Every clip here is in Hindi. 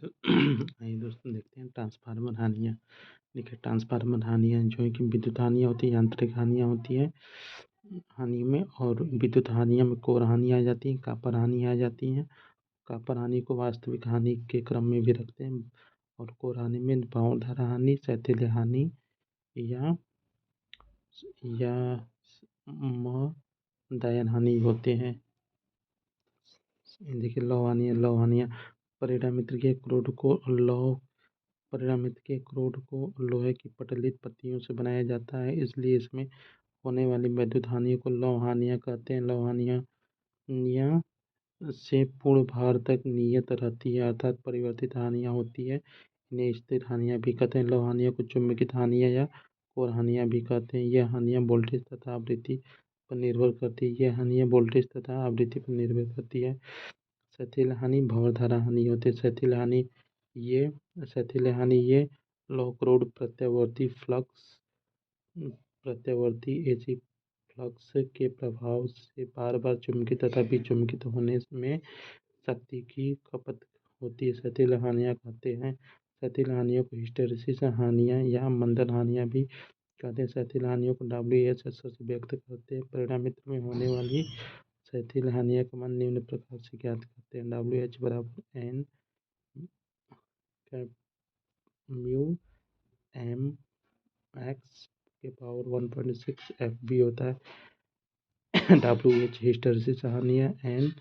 तो आइए दोस्तों देखते हैं ट्रांसफार्मर हानियाँ। देखिए ट्रांसफार्मर हानियाँ जो है कि विद्युत हानियाँ होती हैं, यांत्रिक हानियाँ होती हैं हानि में, और विद्युत हानियों में कोर हानि आ जाती है, कॉपर हानि आ जाती हैं। कॉपर हानि को वास्तविक हानि के क्रम में भी रखते हैं, और कोर हानि में पावर धारा हानि, शैथिल्य हानि या दायन हानि होते हैं। देखिए लौह हानियाँ परिणामित्र के क्रोड को लोहे की पटलित पत्तियों से बनाया जाता है, इसलिए इसमें होने वाली विद्युत हानियों को लौह हानियाँ कहते हैं। लौह हानियाँ से पूर्ण भार तक नियत रहती है, अर्थात परिवर्तित हानियाँ होती है। इन्हें स्थिर हानियाँ भी कहते हैं। लौह हानियों को चुंबकित हानियाँ या कोर हानियाँ भी कहते हैं। यह हानियाँ वोल्टेज तथा आवृत्ति पर निर्भर करती है। शैथिल्य हानि भंवर धारा हानि होती है। शैथिल्य हानि ये लौह क्रोड प्रत्यावर्ती एसी फ्लक्स के प्रभाव से बार बार चुंबकित तथा विचुंबकित होने में शक्ति की खपत होती है। शैथिल्य हानियाँ कहते हैं। शैथिल्य हानियों को हिस्टैरिसीस हानियाँ या मंदन हानियाँ भी कहते हैं। शैथिल्य हानियों को WH अक्षर से व्यक्त करते हैं। परिणामित्र में होने वाली शैथिल्य हानियों का मान निम्न प्रकार से ज्ञात करते हैं। WH बराबर N म्यू एम एक्स के पावर 1.6 FB होता है। WH हिस्टैरिसीस हानियाँ N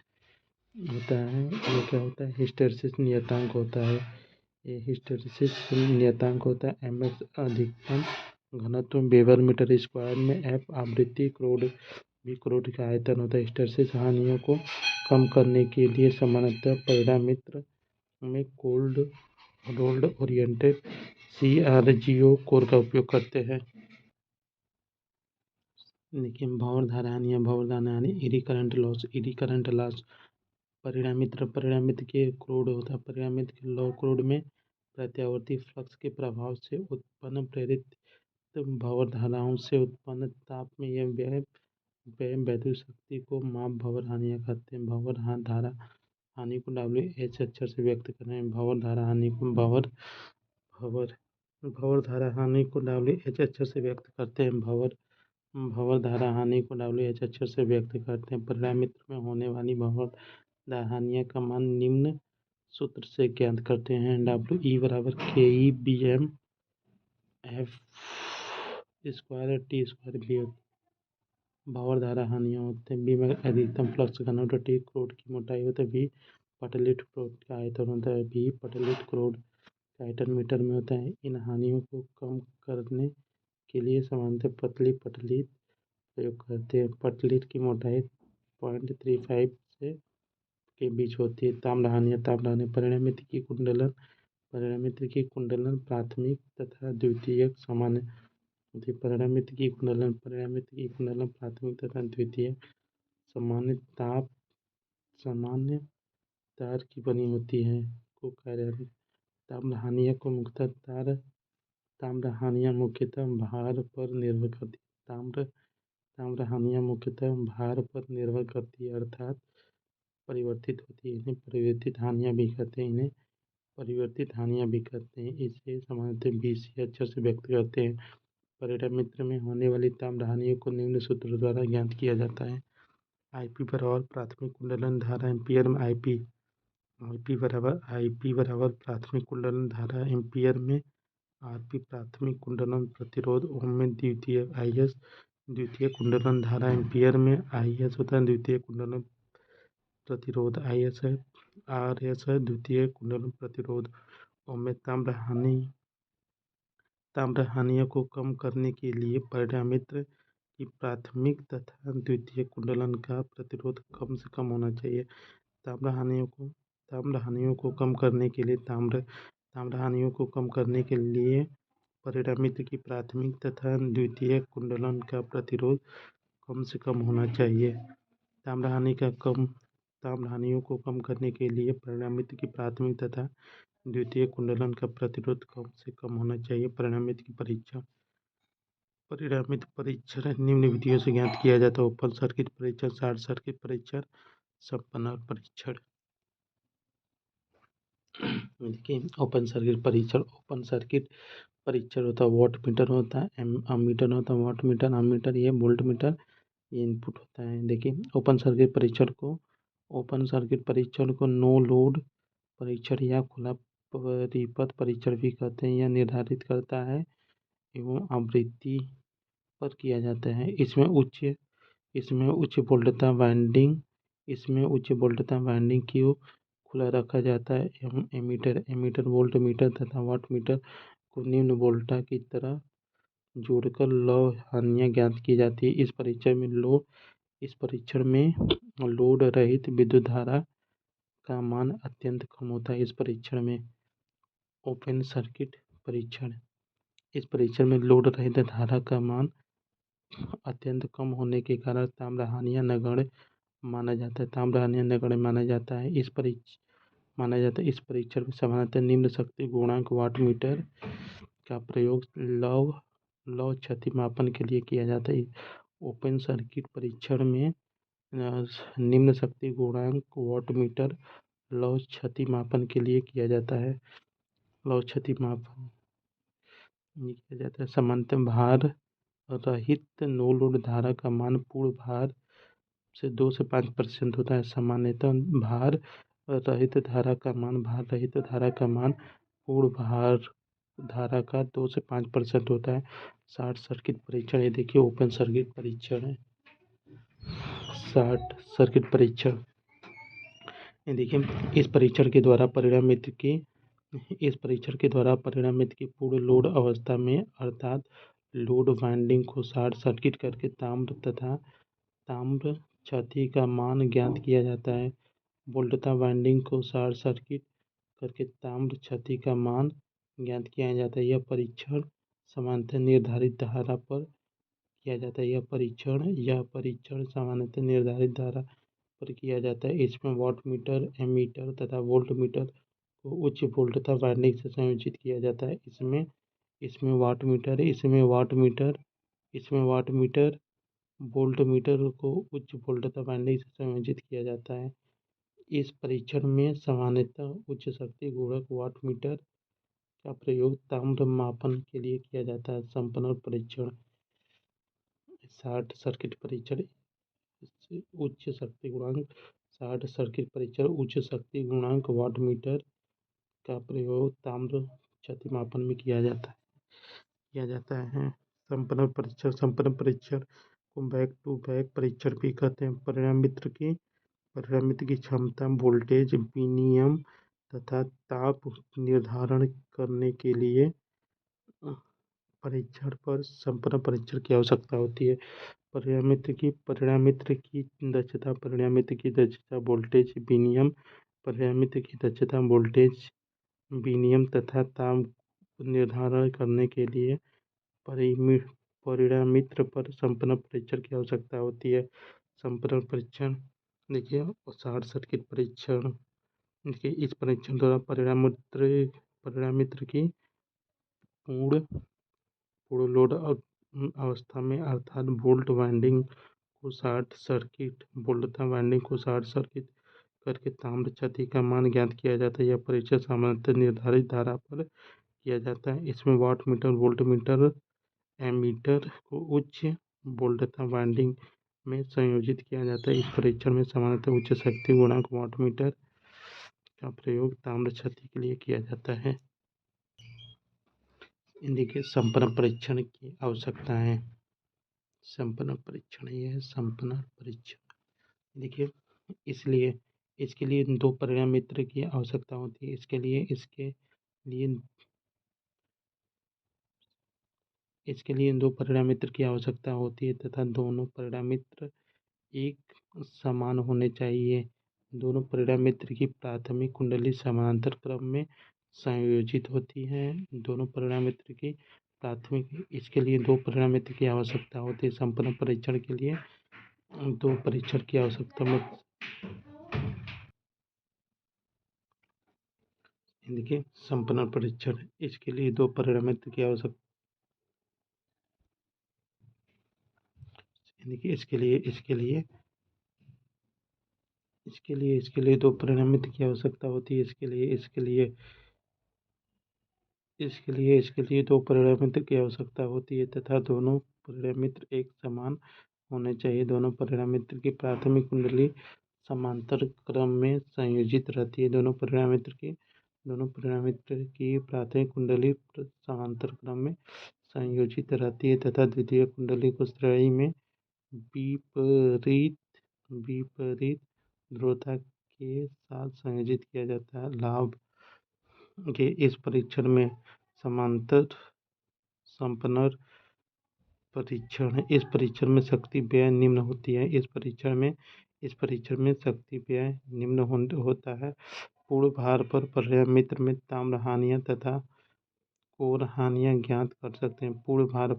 होता है, ये क्या होता है, हिस्टैरिसीस नियतांक होता है। ये हिस्टैरिसीस नियतांक होता है। mx अधिकतम घनत्व वेबर मीटर स्क्वायर में, F आवृत्ति क्रोड का आयतन होता है। हिस्टैरिसीस हानियों को कम करने के लिए सामान्यतः परिणामित्र में cold rolled oriented CRGO core का उपयोग करते हैं। देखिए भंवर धारा हानि एडी करंट लॉस परिणामित्र के क्रोड होता है। परिणामित्र के लौ क्रोड में प्रत्यावर्ती फ्लक्स के प्रभाव से उत्पन्न प्रेरित भंवर धाराओं से उत्पन्न ताप में यह व्यय वैद्युत शक्ति को माप भंवर हानियाँ कहते हैं। भंवर धारा हानि को WH अक्षर से व्यक्त कर रहे हैं। भंवर धारा हानि को WH अक्षर से व्यक्त करते हैं। भंवर धारा हानि को WH अक्षर से व्यक्त करते हैं। परिणामित्र में होने वाली भंवर धारा हानियों का मान निम्न सूत्र से ज्ञात करते हैं। WE बराबर KE/BM F square T square B होती है। भंवर धारा हानियाँ होते हैं। B में अधिकतम फ्लक्स घनत्व, T क्रोड की मोटाई होती है, V पटलिट क्रोड का आयतन होता है। V पटलिट क्रोड का आयतन मीटर में होता है। इन हानियों को कम करने के लिए सामान्यतः पतली पटलिट प्रयोग करते हैं। पटलिट की मोटाई 0.35 से के बीच होती है। ताम्र हानियाँ परिणामित्र की कुंडलन प्राथमिक तथा द्वितीयक सामान्य होती है। परिणामित्र की कुंडलन प्राथमिक तथा द्वितीयक सामान्य तार की बनी होती है को कार्य। ताम्र हानियाँ मुख्यतः भार पर निर्भर करती है। ताम्र हानियाँ मुख्यतः भार पर निर्भर करती है, अर्थात परिवर्तित होती है। इन्हें परिवर्तित हानियाँ भी कहते हैं। इसे सामान्यतः BC अक्षर से व्यक्त करते हैं। परिणामित्र में होने वाली ताम्र हानियों को निम्न सूत्र द्वारा ज्ञात किया जाता है। IP बराबर प्राथमिक कुंडलन धारा एम्पियर में IP बराबर प्राथमिक कुंडलन धारा एम्पियर में, RP प्राथमिक कुंडलन प्रतिरोध ओम में, द्वितीय कुंडलन धारा एम्पियर में, IS होता है द्वितीय कुंडलन प्रतिरोध, RS है द्वितीय कुंडलन प्रतिरोध ओम में। ताम्र हानियों को कम करने के लिए परिणामित्र की प्राथमिक तथा द्वितीय कुंडलन का प्रतिरोध कम से कम होना चाहिए। ताम्र हानियों को कम करने के लिए परिणामित्र की प्राथमिक तथा द्वितीय कुंडलन का प्रतिरोध कम से कम होना चाहिए। ताम्र हानियों को कम करने के लिए परिणामित्र की प्राथमिक तथा द्वितीय कुंडलन का प्रतिरोध कम से कम होना चाहिए। परिणामित्र परीक्षण निम्न विधियों से ज्ञात किया जाता है। ओपन सर्किट परीक्षण, शॉर्ट सर्किट परीक्षण, संपन्न परीक्षण। देखिए ओपन सर्किट परीक्षण। ओपन सर्किट परीक्षण होता है, वॉट मीटर होता है, अमीटर होता है, वॉट मीटर, अमीटर, ये वोल्ट मीटर, ये इनपुट होता है। देखिए ओपन सर्किट परीक्षण को नो लोड परीक्षण या खुला परिपथ परीक्षण भी कहते हैं। यह निर्धारित करता है एवं आवृत्ति पर किया जाता है। इसमें उच्च वोल्टता वाइंडिंग को खुला रखा जाता है एवं एमीटर वोल्ट मीटर तथा वाट मीटर को निम्न वोल्टा की तरह जोड़कर लौ हानियाँ ज्ञात की जाती है। इस परीक्षण में लोड रहित विद्युत धारा का मान अत्यंत कम होता है। इस परीक्षण में ओपन सर्किट परीक्षण इस परीक्षण में लोड रहित धारा का मान अत्यंत कम होने के कारण ताम्रहानियाँ नगण्य माना जाता है। इस परीक्षण में सामान्यतः निम्न शक्ति गुणांक वाट मीटर का प्रयोग लौ क्षति मापन के लिए किया जाता है। ओपन सर्किट परीक्षण में निम्न शक्ति गुणांक वाट मीटर लौ क्षति मापन के लिए किया जाता है। लौ क्षति मापन ये किया जाता है। सामान्यतः भार रहित नो लोड धारा का मान पूर्ण भार से 2 से 5% होता है। सामान्यतः भार रहित धारा का मान पूर्ण भार धारा का 2 से 5% होता है। शॉर्ट सर्किट परीक्षण, ये देखिए ओपन सर्किट परीक्षण है। शॉर्ट सर्किट परीक्षण, ये देखिए इस परीक्षण के द्वारा परिणामित की पूर्ण लोड अवस्था में अर्थात लोड वाइंडिंग को शॉर्ट सर्किट करके ताम्र क्षति का मान ज्ञात किया जाता है। वोल्टता वाइंडिंग को शॉर्ट सर्किट करके ताम्र क्षति का मान ज्ञात किया जाता है। यह परीक्षण सामान्यतः निर्धारित धारा पर किया जाता है। यह परीक्षण सामान्यतः निर्धारित धारा पर किया जाता है। इसमें वाट मीटर, एमीटर तथा वोल्ट मीटर को उच्च वोल्टता वाइंडिंग से संयोजित किया जाता है। इसमें वाट मीटर वोल्ट मीटर को उच्च वोल्टता वाइंडिंग से संयोजित किया जाता है। इस परीक्षण में सामान्यतः उच्च शक्ति गुणक वाट मीटर का प्रयोग ताम्र मापन के लिए किया जाता है। संपन्न परीक्षण, शॉर्ट सर्किट परीक्षण उच्च शक्ति गुणांक उच्च शक्ति गुणांक वाट मीटर का प्रयोग ताम्र क्षति मापन में किया जाता है। संपन्न परीक्षण को बैक टू बैक परीक्षण भी कहते हैं। परिणामित्र की क्षमता, वोल्टेज विनियमन तथा ताप निर्धारण करने के लिए परीक्षण पर संपन्न परीक्षण की आवश्यकता होती है। परिणामित्र की दक्षता, वोल्टेज विनियमन तथा ताप निर्धारण करने के लिए परिणामित्र पर संपन्न परीक्षण की आवश्यकता होती है। संपन्न परीक्षण देखिए शॉर्ट सर्किट परीक्षण, देखिए इस परीक्षण द्वारा परिणामित्र की पूर्ण लोड अवस्था में अर्थात वोल्टता वाइंडिंग को शॉर्ट सर्किट करके ताम्र क्षति का मान ज्ञात किया जाता है। यह परीक्षण सामान्यतः निर्धारित धारा पर किया जाता है। इसमें watt meter, volt meter, ammeter को उच्च वोल्टता वाइंडिंग में संयोजित किया जाता है। इस परीक्षण में सामान्यतः उच्च शक्ति गुणांक वाट मीटर का प्रयोग ताम्र क्षति के लिए किया जाता है। देखिए संपन्न परीक्षण की आवश्यकताएं। संपन्न परीक्षण, ये है संपन्न परीक्षण। देखिए इसके लिए 2 परिणामित्र की आवश्यकता होती है। इसके लिए 2 परिणामित्र की आवश्यकता होती है तथा दोनों परिणामित्र एक समान होने चाहिए। दोनों परिणामित्र की प्राथमिक कुंडली समानांतर क्रम में संयोजित होती है। इसके लिए 2 परिणामित्र की आवश्यकता होती है। संपन्न परीक्षण के लिए 2 परीक्षण की आवश्यकता में देखिए संपन्न परीक्षण, इसके लिए 2 परिणामित्र की आवश्यकता देखिए इसके लिए 2 परिणामित्र की आवश्यकता होती है। इसके लिए इसके लिए दो परिणामित्र की आवश्यकता होती है तथा दोनों परिणामित्र एक समान होने चाहिए। दोनों परिणामित्र की प्राथमिक कुंडली समांतर क्रम में संयोजित रहती है। दोनों परिणामित्र की प्राथमिक कुंडली समांतर क्रम में संयोजित रहती है तथा द्वितीय कुंडली को श्रेणी में विपरीत विपरीत ध्रुवता के साथ संयोजित किया जाता है। लाभ के इस परीक्षण में समांतर संपन्नर इस परीक्षण में शक्ति व्यय निम्न होती है। इस परीक्षण में शक्ति व्यय निम्न होता है। पूर्ण भार पर परिणामित्र में ताम्र हानियां तथा कोर हानियां ज्ञात कर सकते हैं। पूर्ण भार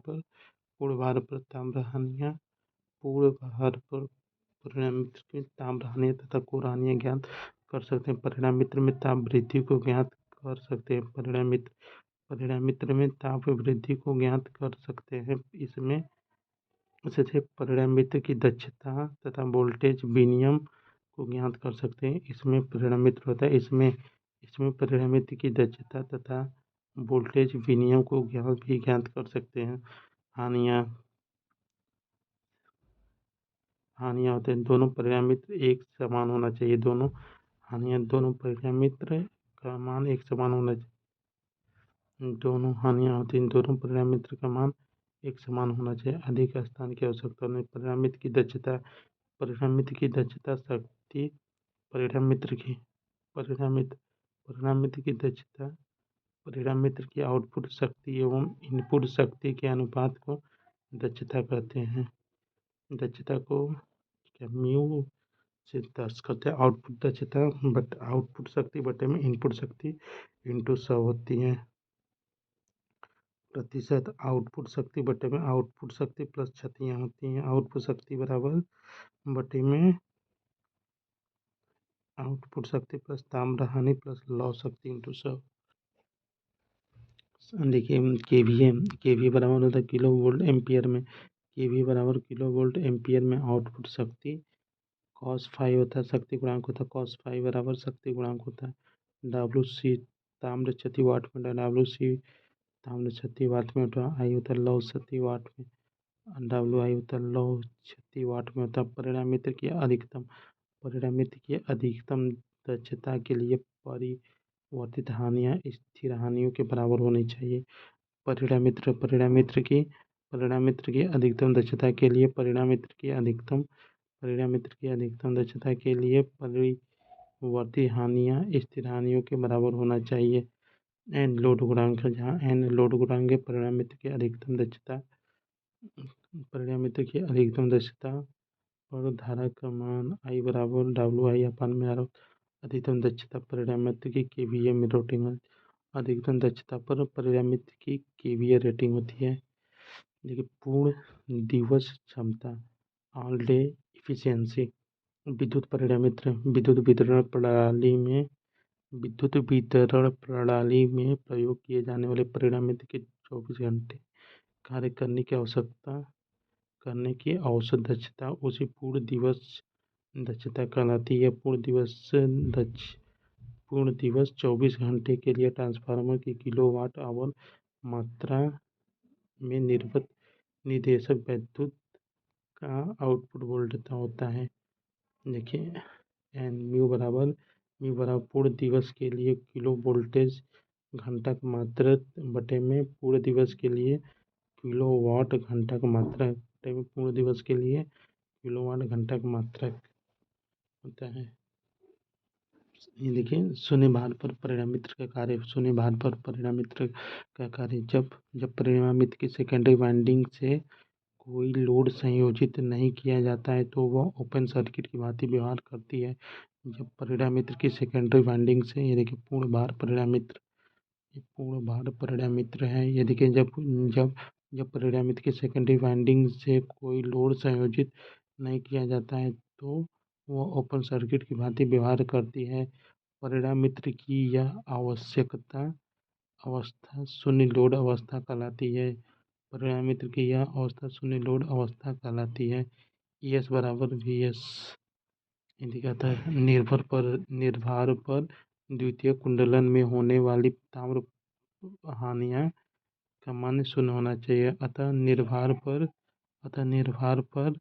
पर ताम्र हानियां पूर्ण भार पर परिणामित्र में ताम्र हानियां तथा कोर हानियां ज्ञात कर सकते हैं। परिणामित्र में ताप वृद्धि को ज्ञात कर सकते हैं। परिणामित्र में ताप वृद्धि को ज्ञात कर सकते हैं। इससे परिणामित्र की दक्षता तथा वोल्टेज विनिमय को ज्ञात कर सकते हैं। इसमें परिणामित्र होता है इसमें परिणामित्र की दक्षता तथा वोल्टेज विनिमय को ज्ञात कर सकते हैं। हानियां होते हैं। दोनों परिणामित्र एक समान होना चाहिए। दोनों परिणामित्र का मान एक समान होना चाहिए। दोनों हानियां होती हैं। दोनों परिणामित्र का मान एक समान होना चाहिए। अधिक स्थान की आवश्यकता नहीं। परिणामित्र की दक्षता शक्ति परिणामित्र की दक्षता परिणामित्र की आउटपुट शक्ति एवं इनपुट शक्ति के अनुपात को दक्षता कहते हैं। दक्षता को म्यू से दर्ज करते हैं। आउटपुट दक्षता आउटपुट शक्ति बटे में इनपुट शक्ति इंटू 100 होती है। प्रतिशत आउटपुट शक्ति बटे में आउटपुट शक्ति प्लस क्षतियाँ होती हैं। आउटपुट शक्ति बराबर बटे में आउटपुट शक्ति प्लस ताम्र हानि प्लस लौ शक्ति इंटू 100। देखिए केवीए बराबर होता है किलो वोल्ट एम्पियर में। केवीए बराबर किलो वोल्ट एम्पियर में आउटपुट शक्ति cos फाई होता है। शक्ति गुणांक होता है cos फाई बराबर शक्ति गुणांक होता है WC ताम्र क्षति वाट में WC ताम्र क्षति वाट में होता है। आई होता है लौ क्षति वाट में WI होता है लौ क्षति वाट में होता है। परिणामित्र की अधिकतम दक्षता के लिए परिवर्तित हानियां स्थिर हानियों के बराबर होनी चाहिए। परिणामित्र की अधिकतम दक्षता के लिए परिणामित्र की अधिकतम दक्षता के लिए परिवर्तित हानियां स्थिर हानियों के बराबर होना चाहिए। एन लोड गुणांक जहाँ एन लोड गुणांक परिणामित्र की अधिकतम दक्षता और धारा का मान आई बराबर WI अपान में आर। अधिकतम दक्षता परिणामित्र की केवीए में रेटिंग अधिकतम दक्षता पर परिणामित्र की केवीए रेटिंग होती है। देखिए पूर्ण दिवस क्षमता ऑल डे इफिशियंसी विद्युत वितरण प्रणाली में प्रयोग किए जाने वाले परिणामित्र के 24 घंटे कार्य करने की औसत दक्षता उसी पूर्ण दिवस दक्षता कहलाती है। पूर्ण दिवस 24 घंटे के लिए ट्रांसफार्मर की किलोवाट आवर मात्रा में निर्देशक वैद्युत का आउटपुट वोल्टेज होता है। देखिए म्यू बराबर पूर्ण दिवस के लिए किलो वोल्टेज घंटा का मात्रा बटे में पूर्ण दिवस के लिए किलो वाट घंटा का मात्रा बटे में पूर्ण दिवस के लिए किलो वाट घंटा का मात्रा होता है। ये देखिए शून्य भार पर परिणामित्र का कार्य जब परिणामित्र की सेकेंडरी वाइंडिंग से कोई लोड संयोजित नहीं किया जाता है तो वह ओपन सर्किट की भांति व्यवहार करती है। जब परिणामित्र की सेकेंडरी वाइंडिंग से ये देखिए पूर्ण भार परिणामित्र है। ये देखिए जब परिणामित्र की सेकेंडरी वाइंडिंग से कोई लोड संयोजित नहीं किया जाता है तो वह ओपन सर्किट की भांति व्यवहार करती है। परिणामित्र की यह अवस्था शून्य लोड अवस्था कहलाती है। परिणामित्र की यह अवस्था शून्य लोड अवस्था कहलाती है। ES बराबर VS दिखाता है। निर्भर पर द्वितीय कुंडलन में होने वाली ताम्र हानियाँ का मान शून्य होना चाहिए। अतः निर्भार पर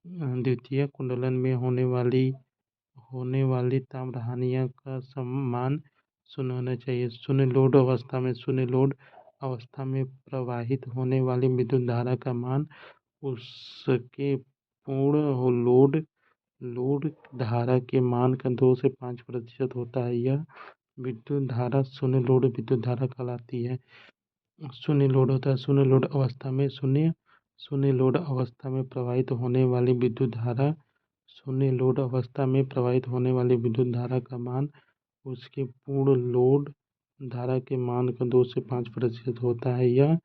द्वितीय कुंडलन में होने वाली ताम्र हानियों का मान शून्य होना चाहिए। शून्य लोड अवस्था में प्रवाहित होने वाली विद्युत धारा का मान उसके पूर्ण लोड धारा के मान का 2 से 5% होता है। यह विद्युत धारा शून्य लोड विद्युत धारा कहलाती है। शून्य लोड होता है शून्य लोड अवस्था में प्रवाहित होने वाली विद्युत धारा शून्य लोड अवस्था में प्रवाहित होने वाली विद्युत धारा का मान उसके पूर्ण लोड धारा के मान का 2 से 5% होता है। यह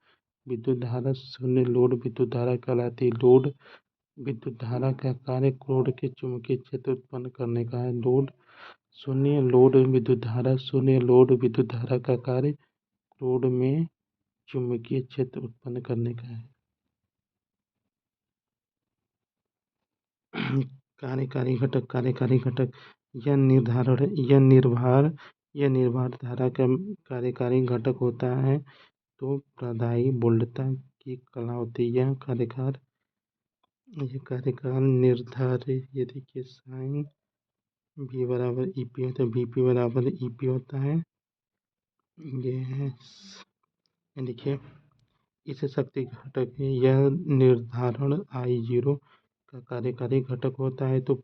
विद्युत धारा शून्य लोड विद्युत धारा कहलाती है। लोड विद्युत धारा का कार्य लोड के चुंबकीय क्षेत्र उत्पन्न करने का है। शून्य लोड विद्युत धारा का कार्य लोड में चुंबकीय क्षेत्र उत्पन्न करने का है। कार्यकारी घटक यह निर्भर धारा का कार्यकारी घटक होता है। तो प्रदायी वोल्टता की कला होती है। यह कार्यकाल निर्धारित यदि के साइन V बराबर EP होता है VP बराबर EP होता है। ये है देखिए इसे शक्ति घटक है। यह निर्धारण I0 का कार्यकारी घटक होता है। तो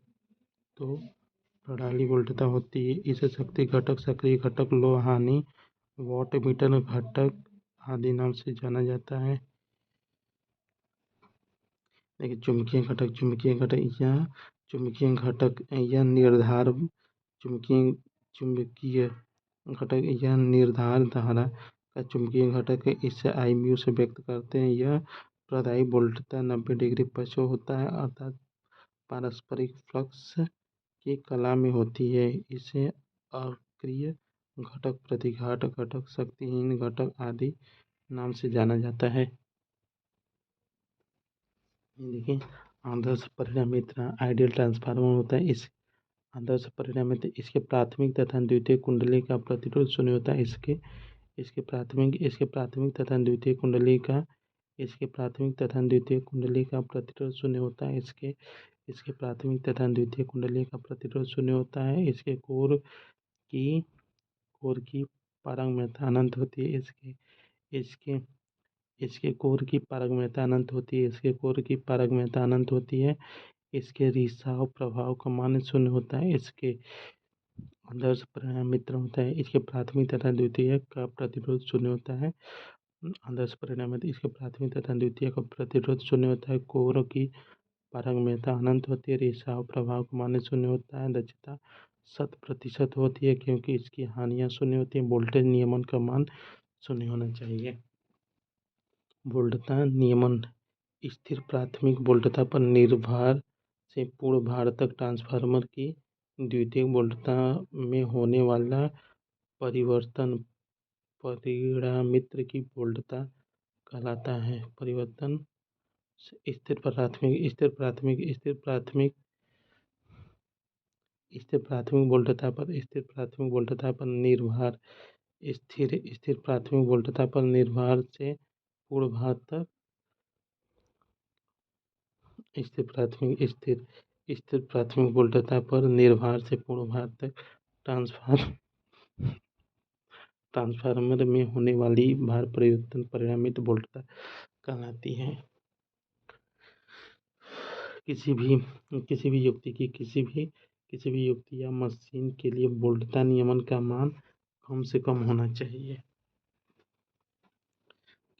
प्रणाली वोल्टता होती है। इसे शक्ति घटक सक्रिय घटक लो हानि वॉट मीटर घटक आदि नाम से जाना जाता है। देखिए चुंबकीय घटक यह निर्धार धारा का चुंबकीय घटक है। इसे I म्यू से व्यक्त करते हैं। यह प्रदायी वोल्टता 90 डिग्री पश्च होता है अर्थात पारस्परिक फ्लक्स की कला में होती है। इसे अक्रिय घटक प्रतिघात घटक शक्तिहीन घटक आदि नाम से जाना जाता है। देखिए आदर्श परिणामित आइडियल ट्रांसफार्मर होता है। इस आदर्श परिणामित इसके प्राथमिक तथा द्वितीय कुंडली का प्रतिरोध शून्य होता है। इसके प्राथमिक तथा द्वितीय कुंडली का प्रतिरोध शून्य होता है। इसके प्राथमिक तथा द्वितीय कुंडली का प्रतिरोध शून्य होता है। इसके कोर की पारगम्यता अनंत होती है। इसके कोर की पारगम्यता अनंत होती है। इसके रिसाव प्रभाव का मान शून्य होता है। इसके आदर्श परिणामित्र होता है। इसके प्राथमिक तथा द्वितीय का प्रतिरोध शून्य होता है। आदर्श परिणामित्र इसके प्राथमिक तथा द्वितीय का प्रतिरोध शून्य होता है। कोर की पारगम्यता अनंत होती है। रिसाव प्रभाव का मान शून्य होता है। दक्षता 100% होती है क्योंकि इसकी हानियाँ शून्य होती हैं। वोल्टेज नियमन का मान शून्य होना चाहिए। वोल्टता नियमन स्थिर प्राथमिक वोल्टता पर निर्भर से पूर्ण भार तक ट्रांसफार्मर की द्वितीयक वोल्टता में होने वाला परिवर्तन परिणामित्र की वोल्टता कहलाता है। परिवर्तन स्थिर प्राथमिक वोल्टता पर निर्भर स्थिर प्राथमिक वोल्टता पर निर्भर से पूर्ण भार तक स्थिर प्राथमिक वोल्टता पर निर्भर से पूर्ण भार तक ट्रांसफार्मर में होने वाली भार परिवर्तन परिणामित वोल्टता कहलाती है। किसी भी युक्ति या मशीन के लिए वोल्टता नियमन का मान कम से कम होना चाहिए।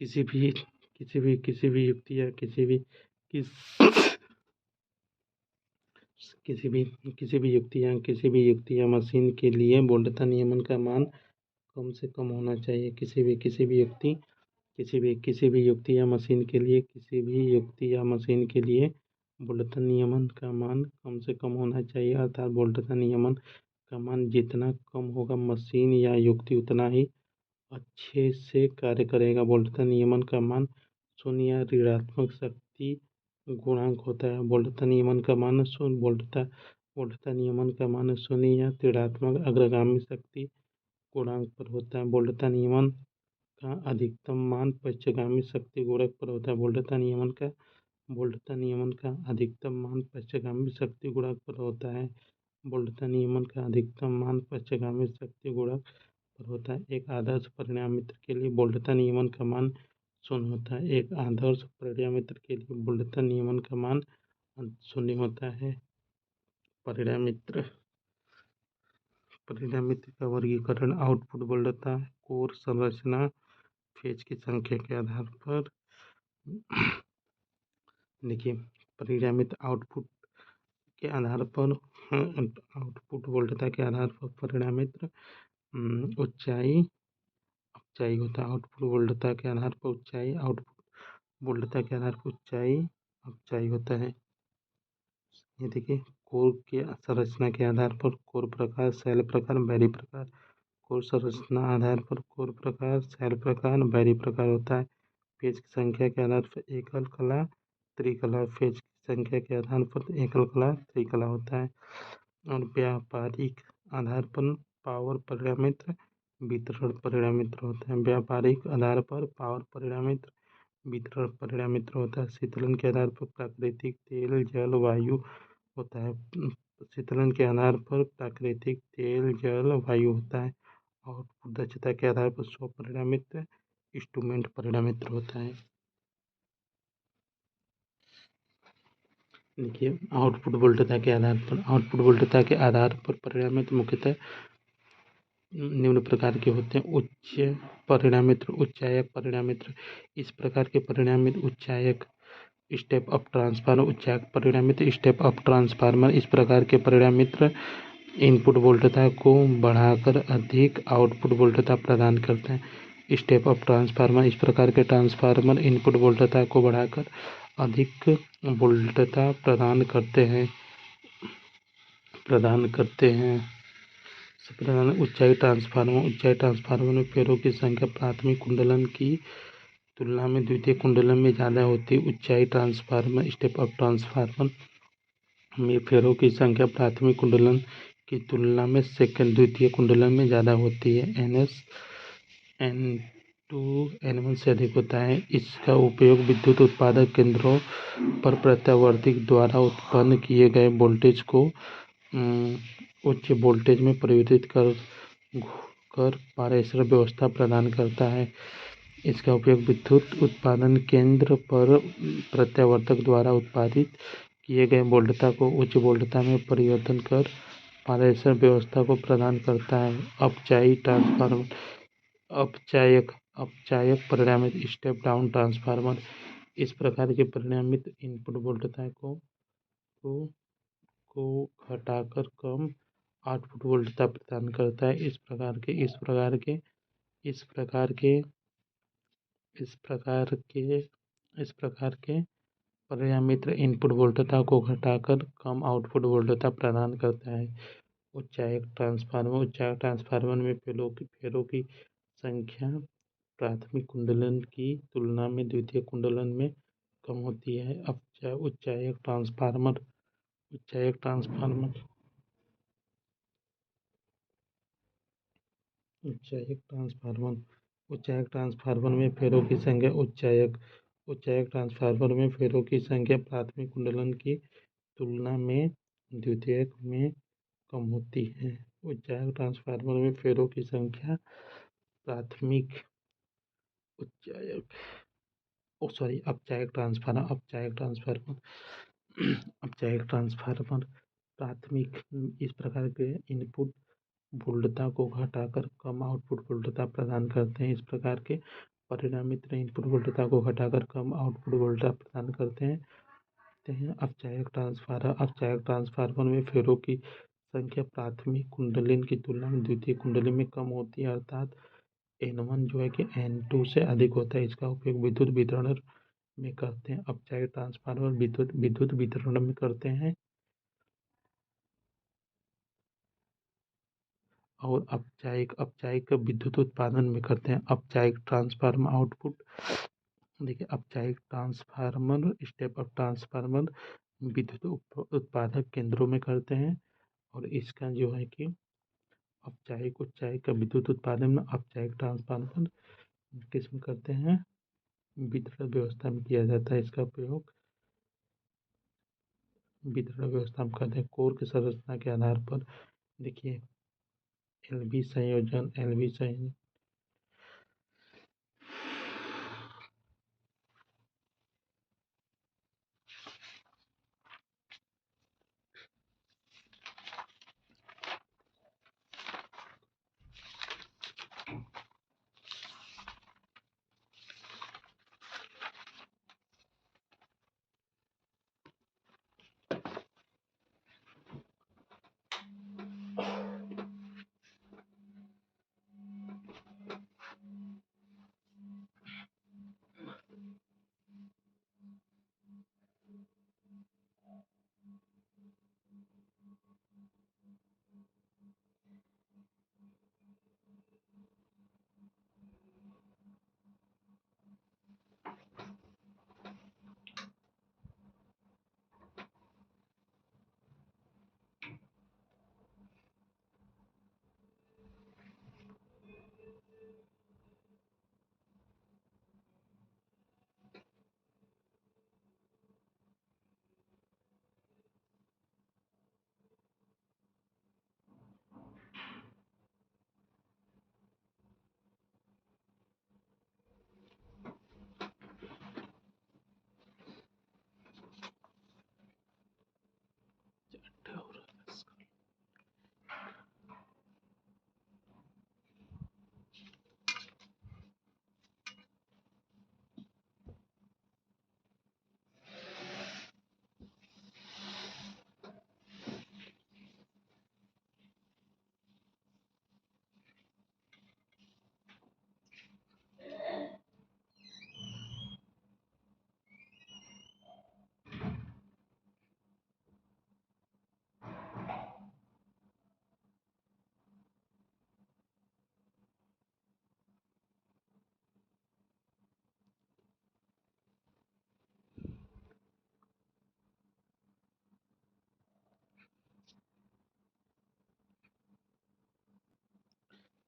किसी भी युक्ति या किसी भी युक्ति या मशीन के लिए वोल्टता नियमन का मान कम से कम होना चाहिए। किसी भी युक्ति या मशीन के लिए वोल्टता नियमन का मान कम से कम होना चाहिए अर्थात वोल्टता नियमन का मान जितना कम होगा मशीन या युक्ति उतना ही अच्छे से कार्य करेगा। वोल्टता नियमन का मान शून्य या ऋणात्मक शक्ति गुणांक होता है। वोल्टता नियमन का मान शून्य या ऋणात्मक अग्रगामी शक्ति गुणांक पर होता है। वोल्टता नियमन का अधिकतम मान पश्चगामी शक्ति गुणक पर होता है। बोल्ट्जमान का अधिकतम मान पश्चगामी शक्ति गुणक पर होता है। बोल्ट्जमान का अधिकतम मान पश्चगामी शक्ति गुणक पर होता है। एक आदर्श परिणामित्र के लिए बोल्ट्जमान का मान 0 होता है। एक आदर्श परिणामित्र के लिए बोल्ट्जमान का मान 0 होता है। परिणामित्र का वर्गीकरण आउटपुट बोल्टता, कोर संरचना, फेज की संख्या के आधार पर। देखिए, परिणामित्र आउटपुट के आधार पर, आउटपुट वोल्टता के आधार पर परिणामित्र ऊंचाई ऊंचाई होता है। आउटपुट वोल्टता के आधार पर ऊंचाई, आउटपुट वोल्टता के आधार पर ऊंचाई होता है। ये देखिए, कोर की संरचना के आधार पर कोर प्रकार, सेल प्रकार, बैरी प्रकार। कोर संरचना आधार पर कोर प्रकार, सेल प्रकार, बैरी प्रकार होता है। फेज की संख्या के आधार पर एकल कला, त्रिकला। फेज की संख्या के आधार पर एकल कला, त्रिकला होता है। और व्यापारिक आधार पर पावर परिणामित्र, वितरण परिणामित्र होता है। व्यापारिक आधार पर पावर परिणामित्र, वितरण परिणामित्र होता है। शीतलन के आधार पर प्राकृतिक तेल, जल, वायु होता है। शीतलन के आधार पर प्राकृतिक तेल, जल, वायु होता है। और दक्षता के आधार पर स्व परिणामित्र, इंस्ट्रूमेंट परिणामित्र होता है। देखिए, आउटपुट वोल्टता के आधार पर परिणामित्र मुख्यतः निम्न प्रकार के होते हैं। उच्च परिणामित्र, उच्चायक परिणामित्र। इस प्रकार के परिणामित्र उच्चायक, स्टेप अप ट्रांसफार्मर। उच्चायक परिणामित्र, स्टेप अप ट्रांसफार्मर। इस प्रकार के परिणामित्र इनपुट वोल्टता को बढ़ाकर अधिक आउटपुट वोल्टता प्रदान करते हैं। Step up transformer. इस प्रकार के ट्रांसफार्मर इनपुट वोल्टता को बढ़ाकर अधिक वोल्टता प्रदान करते हैं। ऊंचाई ट्रांसफार्मर में फेरों की संख्या प्राथमिक कुंडलन की तुलना में द्वितीय कुंडलन में ज़्यादा होती है। ऊंचाई ट्रांसफार्मर, स्टेप अप ट्रांसफार्मर में फेरों की संख्या प्राथमिक कुंडलन की तुलना में द्वितीय कुंडलन में ज़्यादा होती है। N2 N1 से अधिक होता है। इसका उपयोग विद्युत उत्पादक केंद्रों पर प्रत्यावर्ती द्वारा उत्पन्न किए गए वोल्टेज को उच्च वोल्टेज में परिवर्तित कर पारेषण व्यवस्था प्रदान करता है। इसका उपयोग विद्युत उत्पादन केंद्र पर प्रत्यावर्तक द्वारा उत्पादित किए गए वोल्टता को उच्च वोल्टता में परिवर्तन कर पारेषण व्यवस्था को प्रदान करता है। अपचायी ट्रांसफार्मर, अपचायक परिणामित्र, स्टेप डाउन ट्रांसफार्मर। इस प्रकार के परिणामित्र इनपुट वोल्टता को घटाकर कम आउटपुट वोल्टता प्रदान करता है। इस प्रकार के परिणामित्र इनपुट वोल्टता को घटाकर कम आउटपुट वोल्टता प्रदान करता है। उच्चायक ट्रांसफार्मर में फेरों की संख्या प्राथमिक कुंडलन की तुलना में द्वितीय कुंडलन में कम होती है। उच्चायक ट्रांसफार्मर में फेरों की संख्या उच्चायक ट्रांसफार्मर में फेरों की संख्या प्राथमिक कुंडलन की तुलना में द्वितीयक में कम होती है। उच्चायक ट्रांसफार्मर में फेरों की संख्या अपचायक ट्रांसफार्मर प्राथमिक इस प्रकार के इनपुट वोल्टता को घटाकर कम आउटपुट वोल्टता प्रदान करते हैं। इस प्रकार के परिणामित्र इनपुट वोल्टता को घटाकर कम आउटपुट वोल्टता प्रदान करते हैं। अपचायक ट्रांसफार्मर में फेरों की संख्या प्राथमिक कुंडलन की तुलना में द्वितीय कुंडली में कम होती है, अर्थात N1 जो है कि N2 से अधिक होता है। इसका उपयोग विद्युत वितरण में करते हैं। अपचायक ट्रांसफार्मर विद्युत वितरण में करते हैं और अपचायक विद्युत उत्पादन में करते हैं। अपचायक ट्रांसफार्मर आउटपुट, देखिए, अपचायक ट्रांसफार्मर, स्टेप अप ट्रांसफार्मर विद्युत उत्पादक केंद्रों में करते हैं और इसका जो है कि उच्चायक का विद्युत उत्पादन में अपचायक ट्रांसफार्मर किसमें करते हैं? वितरण व्यवस्था में किया जाता है इसका प्रयोग। वितरण व्यवस्था में करते हैं। कोर की संरचना के आधार पर देखिए एलबी संयोजन, एलबी संयोजन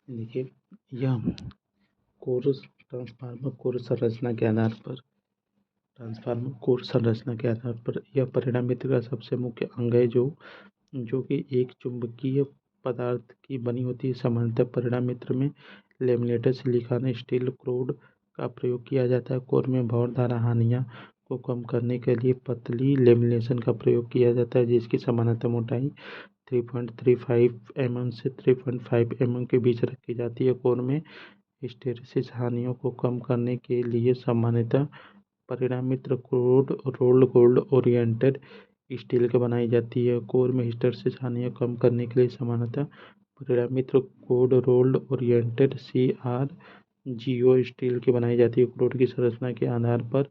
देखिए यह कोर ट्रांसफार्मर कोर संरचना के आधार पर यह परिणामित्र का सबसे मुख्य अंग है जो कि एक चुंबकीय पदार्थ की बनी होती है। सामान्यतः परिणामित्र में लेमिनेटेड सिलिकॉन स्टील कोर का प्रयोग किया जाता है। कोर में भंवर धारा हानियों को कम करने के लिए पतली लेमिनेशन का प्रयोग किया जाता है, जिसकी सामान्यतः मोटाई 3.35 mm से 3.5 mm के बीच रखी जाती है। कोर में हिस्टैरिसीस हानियों को कम करने के लिए सामान्यतः परिणामित्र core rolled gold oriented steel की बनाई जाती है। कोर में हिस्टैरिसीस हानियों कम करने के लिए सामान्यतः परिणामित्र core rolled oriented CRGO steel की बनाई जाती है। कोर की संरचना के आधार पर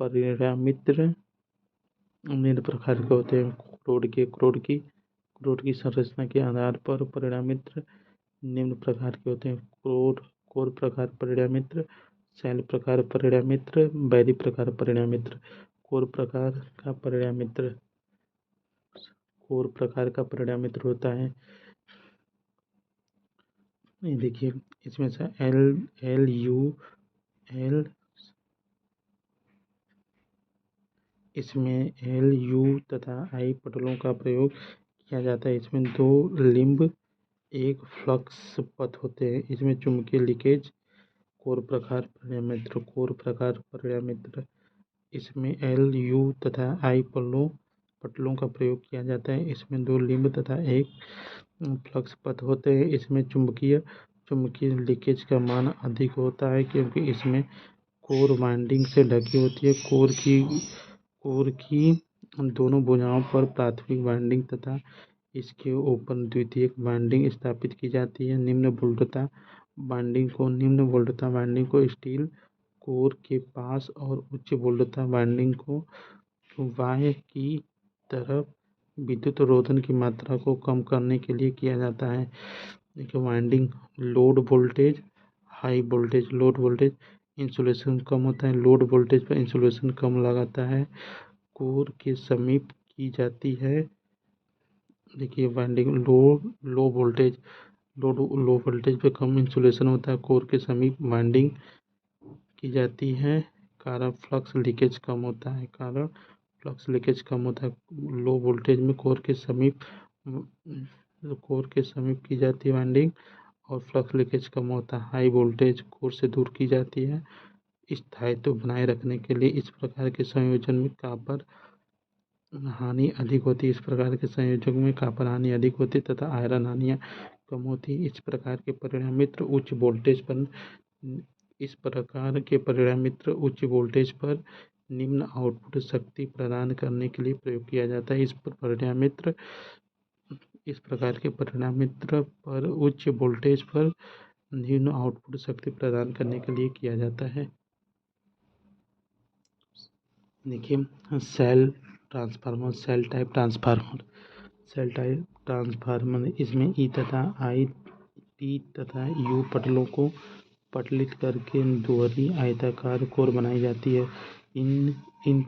परिणामित्र निम्न प्रकार के होते हैं। कोर की संरचना के आधार पर परिणामित्र निम्न प्रकार के होते हैं। कोर प्रकार परिणामित्र, शैल प्रकार परिणामित्र, बैरी प्रकार परिणामित्र। कोर प्रकार का परिणामित्र होता है, ये देखिए इसमें से एल इसमें LU तथा I पटलों का प्रयोग किया जाता है। इसमें दो लिम्ब एक फ्लक्स पथ होते हैं। इसमें चुंबकीय लीकेज कोर प्रकार परिणामित्र इसमें LU तथा I पटलों का प्रयोग किया जाता है। इसमें दो लिम्ब तथा एक फ्लक्स पथ होते हैं। इसमें चुंबकीय लीकेज का मान अधिक होता है क्योंकि इसमें कोर वाइंडिंग से ढकी होती है। कोर की दोनों भुजाओं पर प्राथमिक वाइंडिंग तथा इसके ऊपर द्वितीयक वाइंडिंग स्थापित की जाती है। निम्न वोल्टता वाइंडिंग को स्टील कोर के पास और उच्च वोल्टता वाइंडिंग को बाह्य की तरफ विद्युत रोधन की मात्रा को कम करने के लिए किया जाता है। देखिए वाइंडिंग लोड वोल्टेज इंसुलेशन कम होता है। लोड वोल्टेज पर इंसुलेशन कम लगाता है। कोर के समीप की जाती है। देखिए वाइंडिंग लो वोल्टेज पे कम इंसुलेशन होता है। कोर के समीप वाइंडिंग की जाती है, कारण फ्लक्स लीकेज कम होता है, कारण फ्लक्स लीकेज कम होता है। लो वोल्टेज में कोर के समीप की जाती है वाइंडिंग और फ्लक्स लीकेज कम होता है। हाई वोल्टेज कोर से दूर की जाती है। स्थायित्व बनाए रखने के लिए इस प्रकार के संयोजन में कॉपर हानि अधिक होती है। इस प्रकार के संयोजन में कॉपर हानि अधिक होती है तथा आयरन हानियाँ कम होती है। इस प्रकार के परिणामित्र उच्च वोल्टेज पर निम्न आउटपुट शक्ति प्रदान करने के लिए प्रयोग किया जाता है। इस प्रकार के परिणामित्र पर उच्च वोल्टेज पर निम्न आउटपुट शक्ति प्रदान करने के लिए किया जाता है। देखिए, सेल टाइप ट्रांसफार्मर इसमें ई तथा आई, टी तथा यू पटलों को पटलित करके दोहरी आयताकार कोर बनाई जाती है। इन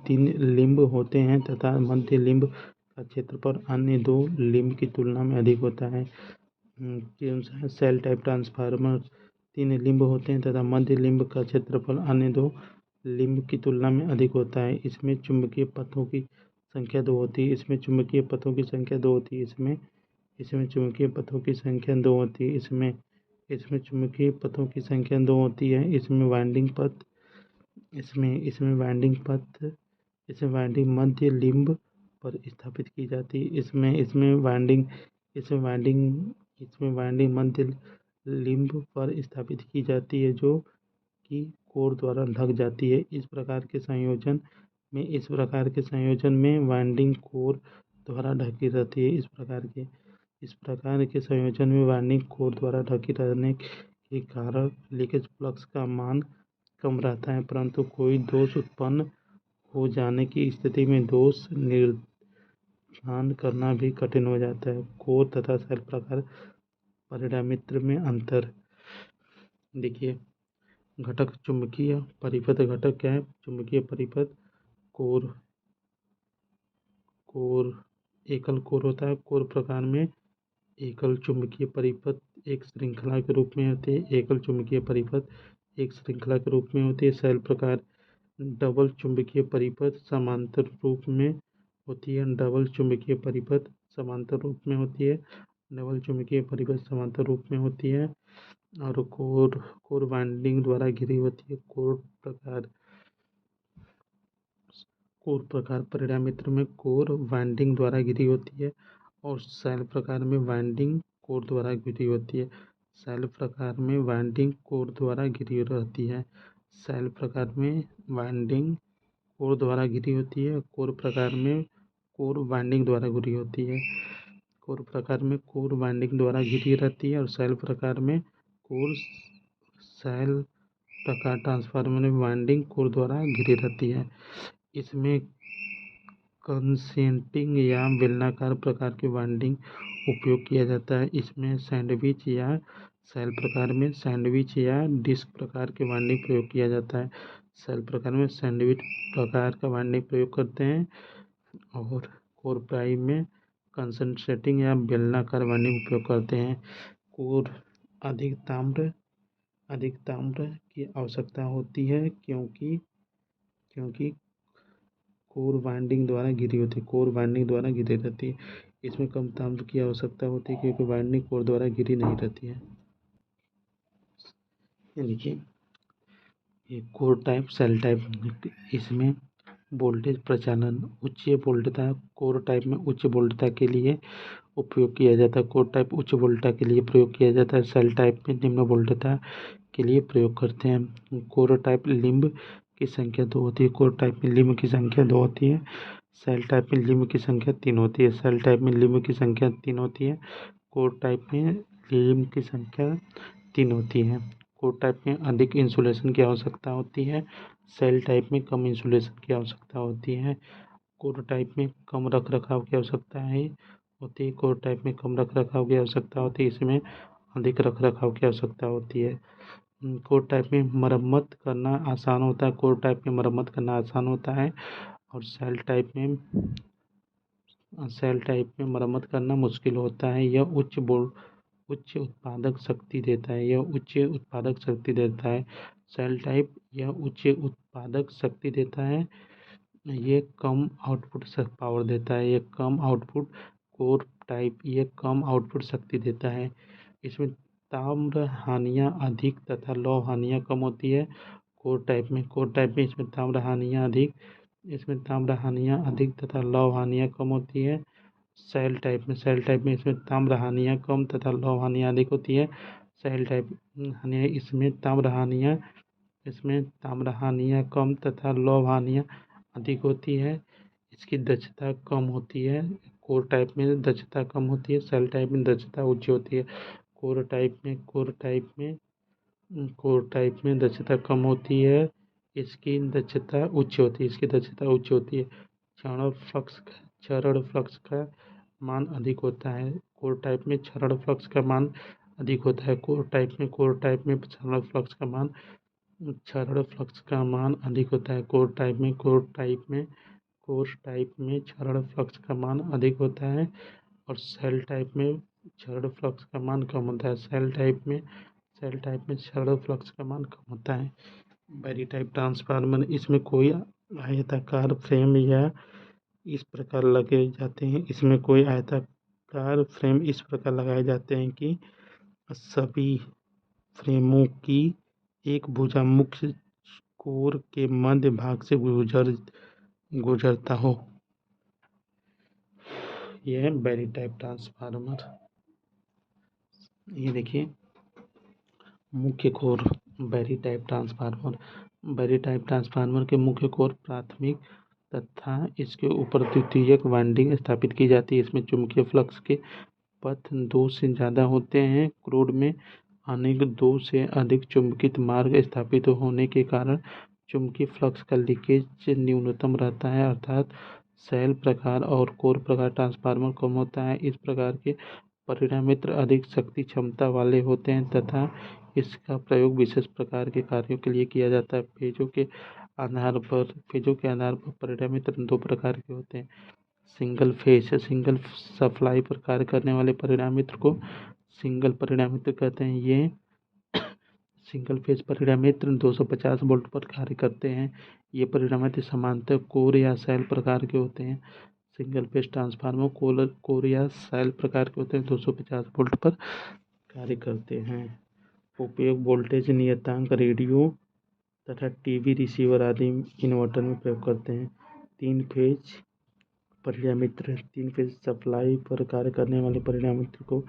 3 लिम्ब होते हैं तथा मध्य लिम्ब का क्षेत्रफल अन्य 2 लिम्ब की तुलना में अधिक होता है। सेल टाइप ट्रांसफार्मर 3 लिम्ब होते हैं तथा मध्य लिम्ब का क्षेत्रफल अन्य 2 लिम्ब की तुलना में अधिक होता है। इसमें चुंबकीय पथों की संख्या 2 होती है। इसमें चुंबकीय पथों की संख्या 2 होती है। इसमें चुंबकीय पथों की संख्या 2 होती है। इसमें चुंबकीय पथों की संख्या 2 होती है। इसमें वाइंडिंग मध्य लिम्ब पर स्थापित की जाती है। इसमें वाइंडिंग मध्य लिम्ब पर स्थापित की जाती है जो कि कोर द्वारा ढक जाती है। इस प्रकार के संयोजन में वाइंडिंग कोर द्वारा ढकी रहती है। इस प्रकार के संयोजन में वाइंडिंग कोर द्वारा ढकी रहने के कारण लीकेज फ्लक्स का मान कम रहता है, परंतु कोई दोष उत्पन्न हो जाने की स्थिति में दोष निर्धारण करना भी कठिन हो जाता है। कोर तथा सेल प्रकार परिणामित्र में अंतर। देखिए, घटक चुंबकीय परिपथ घटक क्या है? चुंबकीय परिपथ कोर एकल कोर होता है। कोर प्रकार में एकल चुंबकीय परिपथ एक श्रृंखला के रूप में होती है। एकल चुंबकीय परिपथ एक श्रृंखला के रूप में होती है। सेल प्रकार डबल चुंबकीय परिपथ समांतर रूप में होती है। डबल चुंबकीय परिपथ समांतर रूप में होती है। और कोर वाइंडिंग द्वारा घिरी होती है। कोर प्रकार परिणामित्र में कोर वाइंडिंग द्वारा घिरी होती है और सेल प्रकार में वाइंडिंग कोर द्वारा घिरी होती है। सेल प्रकार में वाइंडिंग कोर द्वारा घिरी रहती है। सेल प्रकार में वाइंडिंग कोर द्वारा घिरी होती है। कोर प्रकार में कोर वाइंडिंग द्वारा घिरी होती है। कोर प्रकार में कोर वाइंडिंग द्वारा घिरी रहती है और सेल प्रकार में सेल प्रकार ट्रांसफार्मर में वाइंडिंग कोर द्वारा घिरी रहती है। इसमें कंसेंटिंग या बेलनाकार प्रकार की वाइंडिंग उपयोग किया जाता है। इसमें सैंडविच या सेल प्रकार में सैंडविच या डिस्क प्रकार के वाइंडिंग प्रयोग किया जाता है। सेल प्रकार में सैंडविच प्रकार का वाइंडिंग प्रयोग करते हैं और कोर प्राइम में कंसंट्रेटिंग या बेलनाकार वाइंडिंग उपयोग करते हैं। कोर अधिक ताम्र की आवश्यकता होती है क्योंकि कोर वाइंडिंग द्वारा घिरी रहती है। इसमें कम ताम्र की आवश्यकता होती है क्योंकि वाइंडिंग कोर द्वारा घिरी नहीं रहती है। देखिए, ये कोर टाइप सेल टाइप इसमें वोल्टेज प्रचालन उच्च वोल्टता कोर टाइप में उच्च वोल्टता के लिए उपयोग किया जाता है। कोर टाइप उच्च वोल्टता के लिए प्रयोग किया जाता है। सेल टाइप में निम्न वोल्टता के लिए प्रयोग करते हैं। कोर टाइप लिम्ब की संख्या 2 होती है। कोर टाइप में लिम्ब की संख्या 2 होती है। सेल टाइप में लिम्ब की संख्या 3 होती है। सेल टाइप में लिम्ब की संख्या 3 होती है। कोर टाइप में लिम्ब की संख्या 3 होती है। कोर टाइप में अधिक इंसुलेशन की आवश्यकता होती है। सेल टाइप में कम इंसुलेशन की आवश्यकता होती है। कोर टाइप में कम रख रखाव की आवश्यकता होती है। कोर टाइप में कम रख रखाव की आवश्यकता होती है। इसमें अधिक रख रखाव की आवश्यकता होती है। कोर टाइप में मरम्मत करना आसान होता है। कोर टाइप में मरम्मत करना आसान होता है और सेल टाइप में मरम्मत करना मुश्किल होता है। यह उच्च उत्पादक शक्ति देता है, यह उच्च उत्पादक शक्ति देता है। सेल टाइप, यह उच्च उत्पादक शक्ति देता है। ये कम आउटपुट पावर देता है। ये कम आउटपुट। कोर टाइप, ये कम आउटपुट शक्ति देता है। इसमें ताम्र हानियाँ अधिक तथा लौह हानियाँ कम होती है। कोर टाइप में इसमें ताम्र हानियाँ अधिक तथा लौह हानियाँ कम होती है। सेल टाइप में इसमें ताम्र हानियाँ कम तथा लौह हानियाँ अधिक होती है। सेल टाइप इसमें ताम्र हानियाँ कम तथा लौह हानियाँ अधिक होती है। इसकी दक्षता कम होती है। कोर टाइप में दक्षता कम होती है। सेल टाइप में दक्षता उच्च होती है। कोर टाइप में दक्षता कम होती है। इसकी दक्षता उच्च होती है। क्षरण फ्लक्स का मान अधिक होता है। कोर टाइप में क्षरण फ्लक्स का मान अधिक होता है। कोर टाइप में क्षरण फ्लक्स का मान अधिक होता है। कोर टाइप में क्षरण फ्लक्स का मान अधिक होता है और सेल टाइप में क्षरण फ्लक्स का मान कम होता है। सेल टाइप में क्षरण फ्लक्स का मान कम होता है। बैरी टाइप ट्रांसफार्मर, इसमें कोई आयताकार फ्रेम या इस प्रकार लगे जाते हैं इस प्रकार लगाए जाते हैं कि सभी फ्रेमों की एक भुजा मुख्य कोर के मध्य भाग से गुजरता हो। यह है बैरी टाइप ट्रांसफार्मर। ये देखिए मुख्य कोर। बैरी टाइप ट्रांसफार्मर के मुख्य कोर प्राथमिक तथा इसके ऊपर द्वितीयक वाइंडिंग स्थापित की जाती है। इसमें चुंबकीय फ्लक्स के पथ 2 से ज़्यादा होते हैं। क्रूड में अनेक 2 से अधिक चुंबकित मार्ग स्थापित होने के कारण चुंबकीय फ्लक्स का लीकेज न्यूनतम रहता है, अर्थात सेल प्रकार और कोर प्रकार ट्रांसफार्मर कम होता है। इस प्रकार के परिणामित्र अधिक शक्ति क्षमता वाले होते हैं तथा इसका प्रयोग विशेष प्रकार के कार्यों के लिए किया जाता है। फेजों के आधार पर परिणामित्र 2 प्रकार के होते हैं। सिंगल सप्लाई पर कार्य करने वाले परिणामित्र को सिंगल परिणामित्र कहते हैं। ये सिंगल फेज परिणामित्र 250 वोल्ट पर कार्य करते हैं। ये परिणामित्र समांतर कोर या सेल प्रकार के होते हैं। सिंगल फेज ट्रांसफार्मर कोर या सेल प्रकार के होते हैं, 250 वोल्ट पर कार्य करते हैं। उपयोग वोल्टेज नियतांक रेडियो तथा टीवी रिसीवर आदि इन्वर्टर में प्रयोग करते हैं। 3 फेज सप्लाई पर कार्य करने वाले परिणामित्र को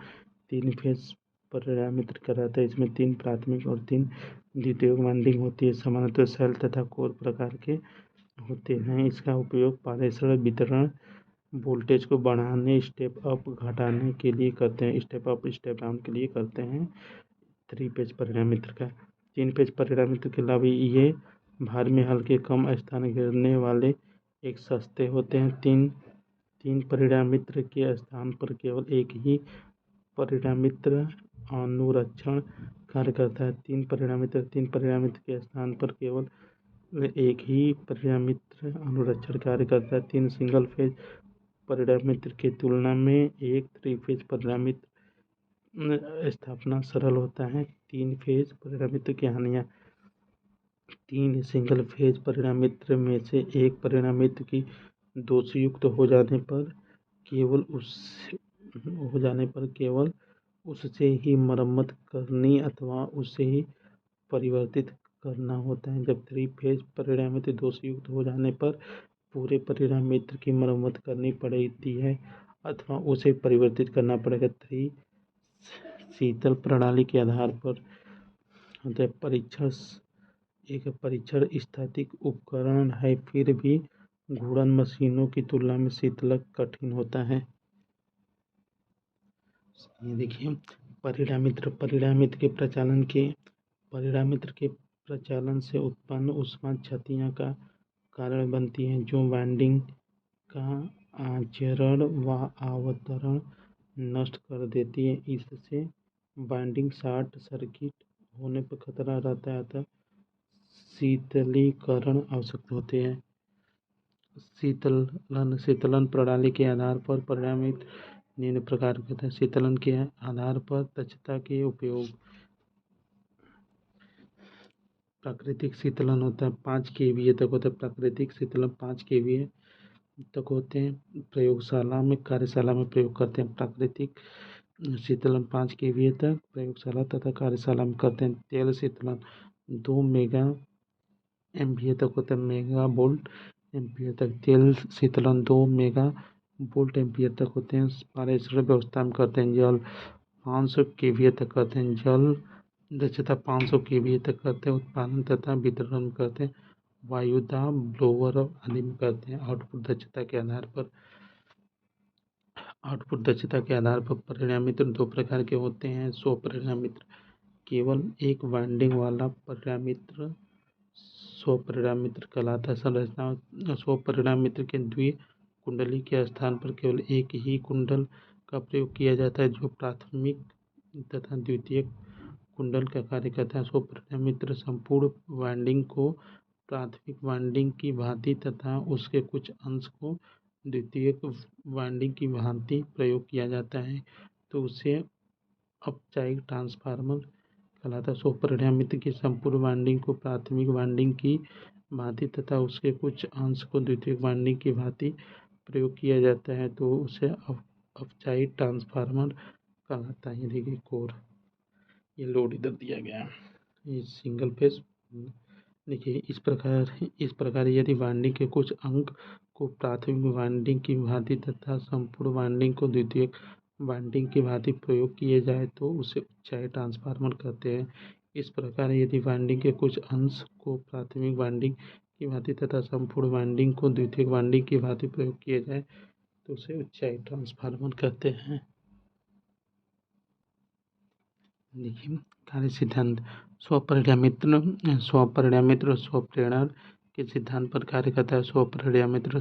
3 फेज परिणामित्र कहलाता है। इसमें 3 प्राथमिक और 3 द्वितीयक वाइंडिंग होती है। सामान्यतः सेल तथा कोर प्रकार के होते हैं। इसका उपयोग पारेषण वितरण वोल्टेज को बढ़ाने, स्टेप अप घटाने के लिए करते हैं। स्टेप अप स्टेप डाउन के लिए करते हैं। 3 फेज परिणामित्र का 3 फेज परिणामित्र के अलावा ये भार में हल्के, कम स्थान घेरने वाले, एक सस्ते होते हैं। तीन परिणामित्र के स्थान पर केवल एक ही परिणामित्र अनुरक्षण कार्य करता है। 3 परिणामित्र के स्थान पर केवल एक ही परिणामित्र अनुरक्षण कार्य करता है। 3 सिंगल फेज परिणामित्र की तुलना में एक 3 फेज परिणामित्र स्थापना सरल होता है। 3 फेज परिणामित्र की हानियाँ। 3 सिंगल फेज परिणामित्र में से एक परिणामित्र की दोषयुक्त हो जाने पर केवल उससे ही मरम्मत करनी अथवा उसे ही परिवर्तित करना होता है। जब 3 फेज परिणामित्र दोषयुक्त हो जाने पर पूरे परिणामित्र की मरम्मत करनी पड़ती है अथवा उसे परिवर्तित करना पड़ेगा। 3 शीतल प्रणाली के आधार पर परीक्षण स्थैतिक उपकरण है, फिर भी घूर्णन मशीनों की तुलना में शीतलक कठिन होता है। ये देखिए परिणामित्र के प्रचालन से उत्पन्न ऊष्मा क्षतियाँ का कारण बनती हैं, जो वाइंडिंग का आचरण व आवरण नष्ट कर देती है। इससे वाइंडिंग शॉर्ट सर्किट होने पर खतरा रहता है, अतः शीतलीकरण आवश्यक होते हैं। शीतलन प्रणाली के आधार पर परिणामित्र निम्न प्रकार के होते हैं। शीतलन के आधार पर दक्षता के उपयोग। प्राकृतिक शीतलन होता है 5 kVA तक होता है। प्राकृतिक शीतलन 5 kVA तक होते हैं। प्रयोगशाला में कार्यशाला में प्रयोग करते हैं। प्राकृतिक शीतलन 5 kVA तक प्रयोगशाला तथा कार्यशाला में करते हैं। तेल शीतलन 2 मेगा एमवीए तक होता है। मेगा वोल्ट एम्पियर तक। तेल शीतलन 2 मेगा वोल्ट एम्पियर तक होते हैं। पारेषण व्यवस्था में करते हैं। जल 500 kVA तक करते हैं। जल दक्षता 500 kVA तक करते हैं। उत्पादन तथा वितरण में करते हैं। वायुदाब ब्लोअर आदि में करते हैं। आउटपुट दक्षता के आधार पर परिणामित्र 2 प्रकार के होते हैं। स्वपरिणामित्र। केवल एक वाइंडिंग वाला परिणामित्र स्वपरिणामित्र कहलाता है। संरचना। स्वपरिणामित्र के द्वि कुंडली के स्थान पर केवल एक ही कुंडल का प्रयोग किया जाता है जो प्राथमिक तथा द्वितीयक कुंडल का कार्य करता है। स्वपरिणामित्र संपूर्ण वाइंडिंग को प्राथमिक वाइंडिंग की भांति तथा उसके कुछ अंश को द्वितीयक वाइंडिंग की भांति प्रयोग किया जाता है तो उसे अपचायिक ट्रांसफार्मर कहलाता है। स्वपरिणामित्र की संपूर्ण वाइंडिंग को प्राथमिक वाइंडिंग की भांति तथा उसके कुछ अंश को द्वितीयक वाइंडिंग की भांति प्रयोग किया जाता है तो उसे अपचायिक ट्रांसफार्मर कहलाता है। ये देखिए कोर, ये लोड इधर दिया गया है, ये सिंगल फेज। देखिए इस प्रकार यदि वाइंडिंग के कुछ अंग को प्राथमिक वाइंडिंग की भांति तथा संपूर्ण वाइंडिंग को द्वितीयक वाइंडिंग की भांति प्रयोग किए जाए तो उसे अपचायिक ट्रांसफार्मर कहते हैं। इस प्रकार यदि वाइंडिंग के कुछ अंश को प्राथमिक वाइंडिंग की भांति तथा संपूर्ण वाइंडिंग को द्वितीयक वाइंडिंग की भांति प्रयोग किया जाए तो उसे अपचायिक ट्रांसफार्मर कहते हैं। देखिए कार्य सिद्धांत। स्वपरिणामित्र स्वप्रेरण के सिद्धांत पर कार्य करता है। स्वपरिणामित्र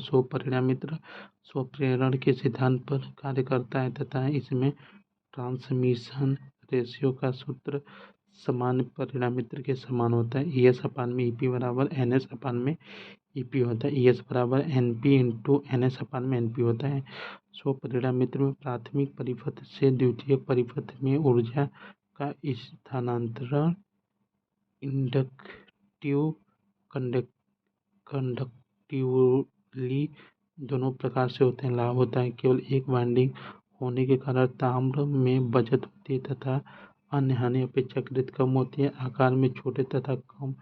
स्वप्रेरण के सिद्धांत पर कार्य करता है तथा इसमें ट्रांसमिशन रेशियो का सूत्र सामान्य परिणामित्र के समान होता है। ES अपान में EP बराबर NS अपान में EP होता है। ES बराबर NP इंटू NS अपान में NP होता है। स्वपरिणामित्र में प्राथमिक परिपथ से द्वितीयक परिपथ में ऊर्जा का स्थानांतरण इंडक्टिव कंडक्टिवली दोनों प्रकार से होते हैं। लाभ होता है केवल एक वाइंडिंग होने के कारण ताम्र में बचत होती है तथा अन्य हानि अपेक्षाकृत कम होती है। आकार में छोटे तथा कम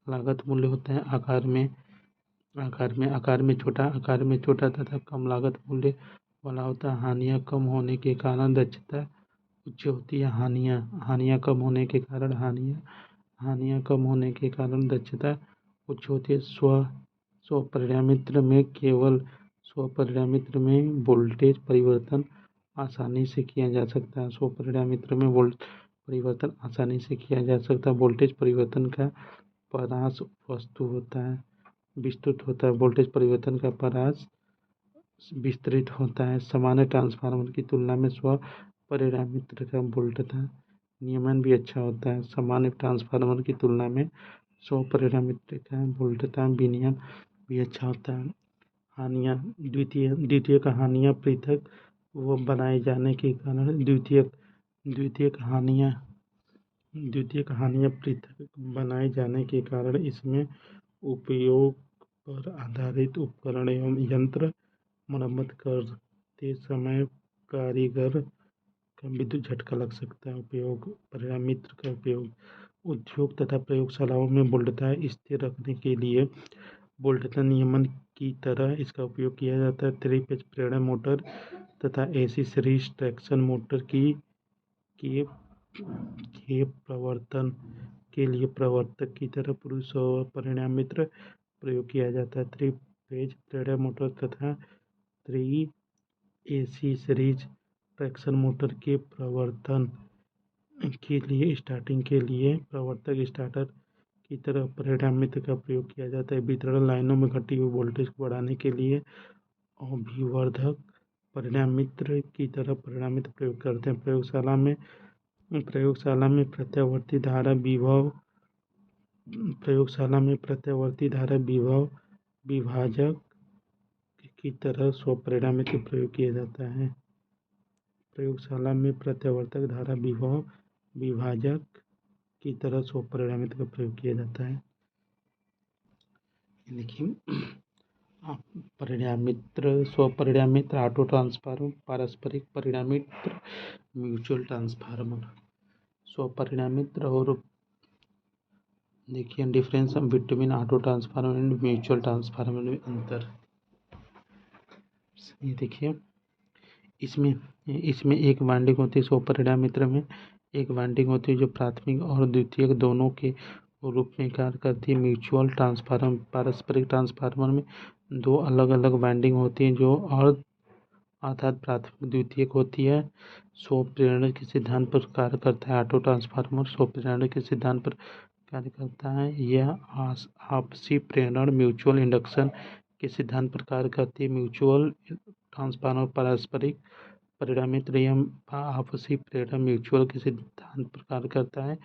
लागत मूल्य होता है। आकार में छोटा तथा कम लागत मूल्य वाला होता है। हानियाँ कम होने के कारण दक्षता उच्च होती है। हानियाँ कम होने के कारण दक्षता उच्च होती है। स्वपरिणामित्र में वोल्टेज परिवर्तन आसानी से किया जा सकता है। स्वपरिणामित्र में वोल्टेज परिवर्तन आसानी से किया जा सकता है। वोल्टेज परिवर्तन का परास विस्तृत होता है। वोल्टेज परिवर्तन का परास विस्तृत होता है। सामान्य ट्रांसफार्मर की तुलना में स्वपरिणामित्र का वोल्टता नियमन भी अच्छा होता है। सामान्य ट्रांसफार्मर की तुलना में स्वपरिणामित्र का वोल्टता विनियमन भी अच्छा होता है। हानियाँ। द्वितीयक हानियाँ पृथक व बनाए जाने के कारण द्वितीयक हानियाँ पृथक बनाए जाने के कारण इसमें उपयोग पर आधारित उपकरण एवं यंत्र मरम्मत करते समय कारीगर का विद्युत झटका लग सकता है। परिणामित्र का उपयोग उद्योग तथा प्रयोगशालाओं में वोल्टता स्थिर रखने के लिए वोल्टता नियमन की तरह इसका उपयोग किया जाता है। 3 फेज प्रेरण मोटर तथा AC सीरीज ट्रैक्शन मोटर के प्रवर्तन के लिए प्रवर्तक की तरह पुरुष स्वपरिणामित्र प्रयोग किया जाता है। 3 फेज प्रेरण मोटर तथा 3 AC सीरीज ट्रैक्शन मोटर के प्रवर्तन के लिए स्टार्टिंग के लिए प्रवर्तक स्टार्टर की तरह परिणामित्र का प्रयोग किया जाता है। वितरण लाइनों में घटी हुई वोल्टेज को बढ़ाने के लिए अभिवर्धक परिणामित्र की तरह परिणामित्र प्रयोग करते हैं। प्रयोगशाला में प्रत्यावर्ती धारा विभव विभाजक की तरह स्वपरिणामित्र प्रयोग किया जाता है। प्रयोगशाला में प्रत्यावर्तक धारा विभव विभाजक की तरह स्वपरिणामित का प्रयोग किया जाता है। देखिए परिणामित्र, स्वपरिणामित्र, ऑटो ट्रांसफार्मर, पारस्परिक परिणामित्र, म्यूचुअल ट्रांसफार्मर। स्वपरिणामित्र और देखिए difference between auto transformer and mutual transformer में अंतर। ये देखिए इसमें एक वाइंडिंग होती है स्वपरिणामित्र में, एक वाइंडिंग होती है जो प्राथमिक और द्वितीयक दोनों के रूप में कार्य करती है। म्यूचुअल ट्रांसफार्मर, पारस्परिक ट्रांसफार्मर में दो अलग अलग वाइंडिंग होती हैं जो अर्थात प्राथमिक द्वितीयक होती है। स्वप्रेरण के सिद्धांत पर कार्य करता है। ऑटो ट्रांसफार्मर स्वप्रेरण के सिद्धांत पर कार्य करता है। यह आपसी प्रेरण म्यूचुअल इंडक्शन के सिद्धांत पर कार्य करती है। म्यूचुअल ट्रांसफार्मर पारस्परिक परिणामित्र आपसी प्रेरण म्यूचुअल के सिद्धांत पर कार्य करता है।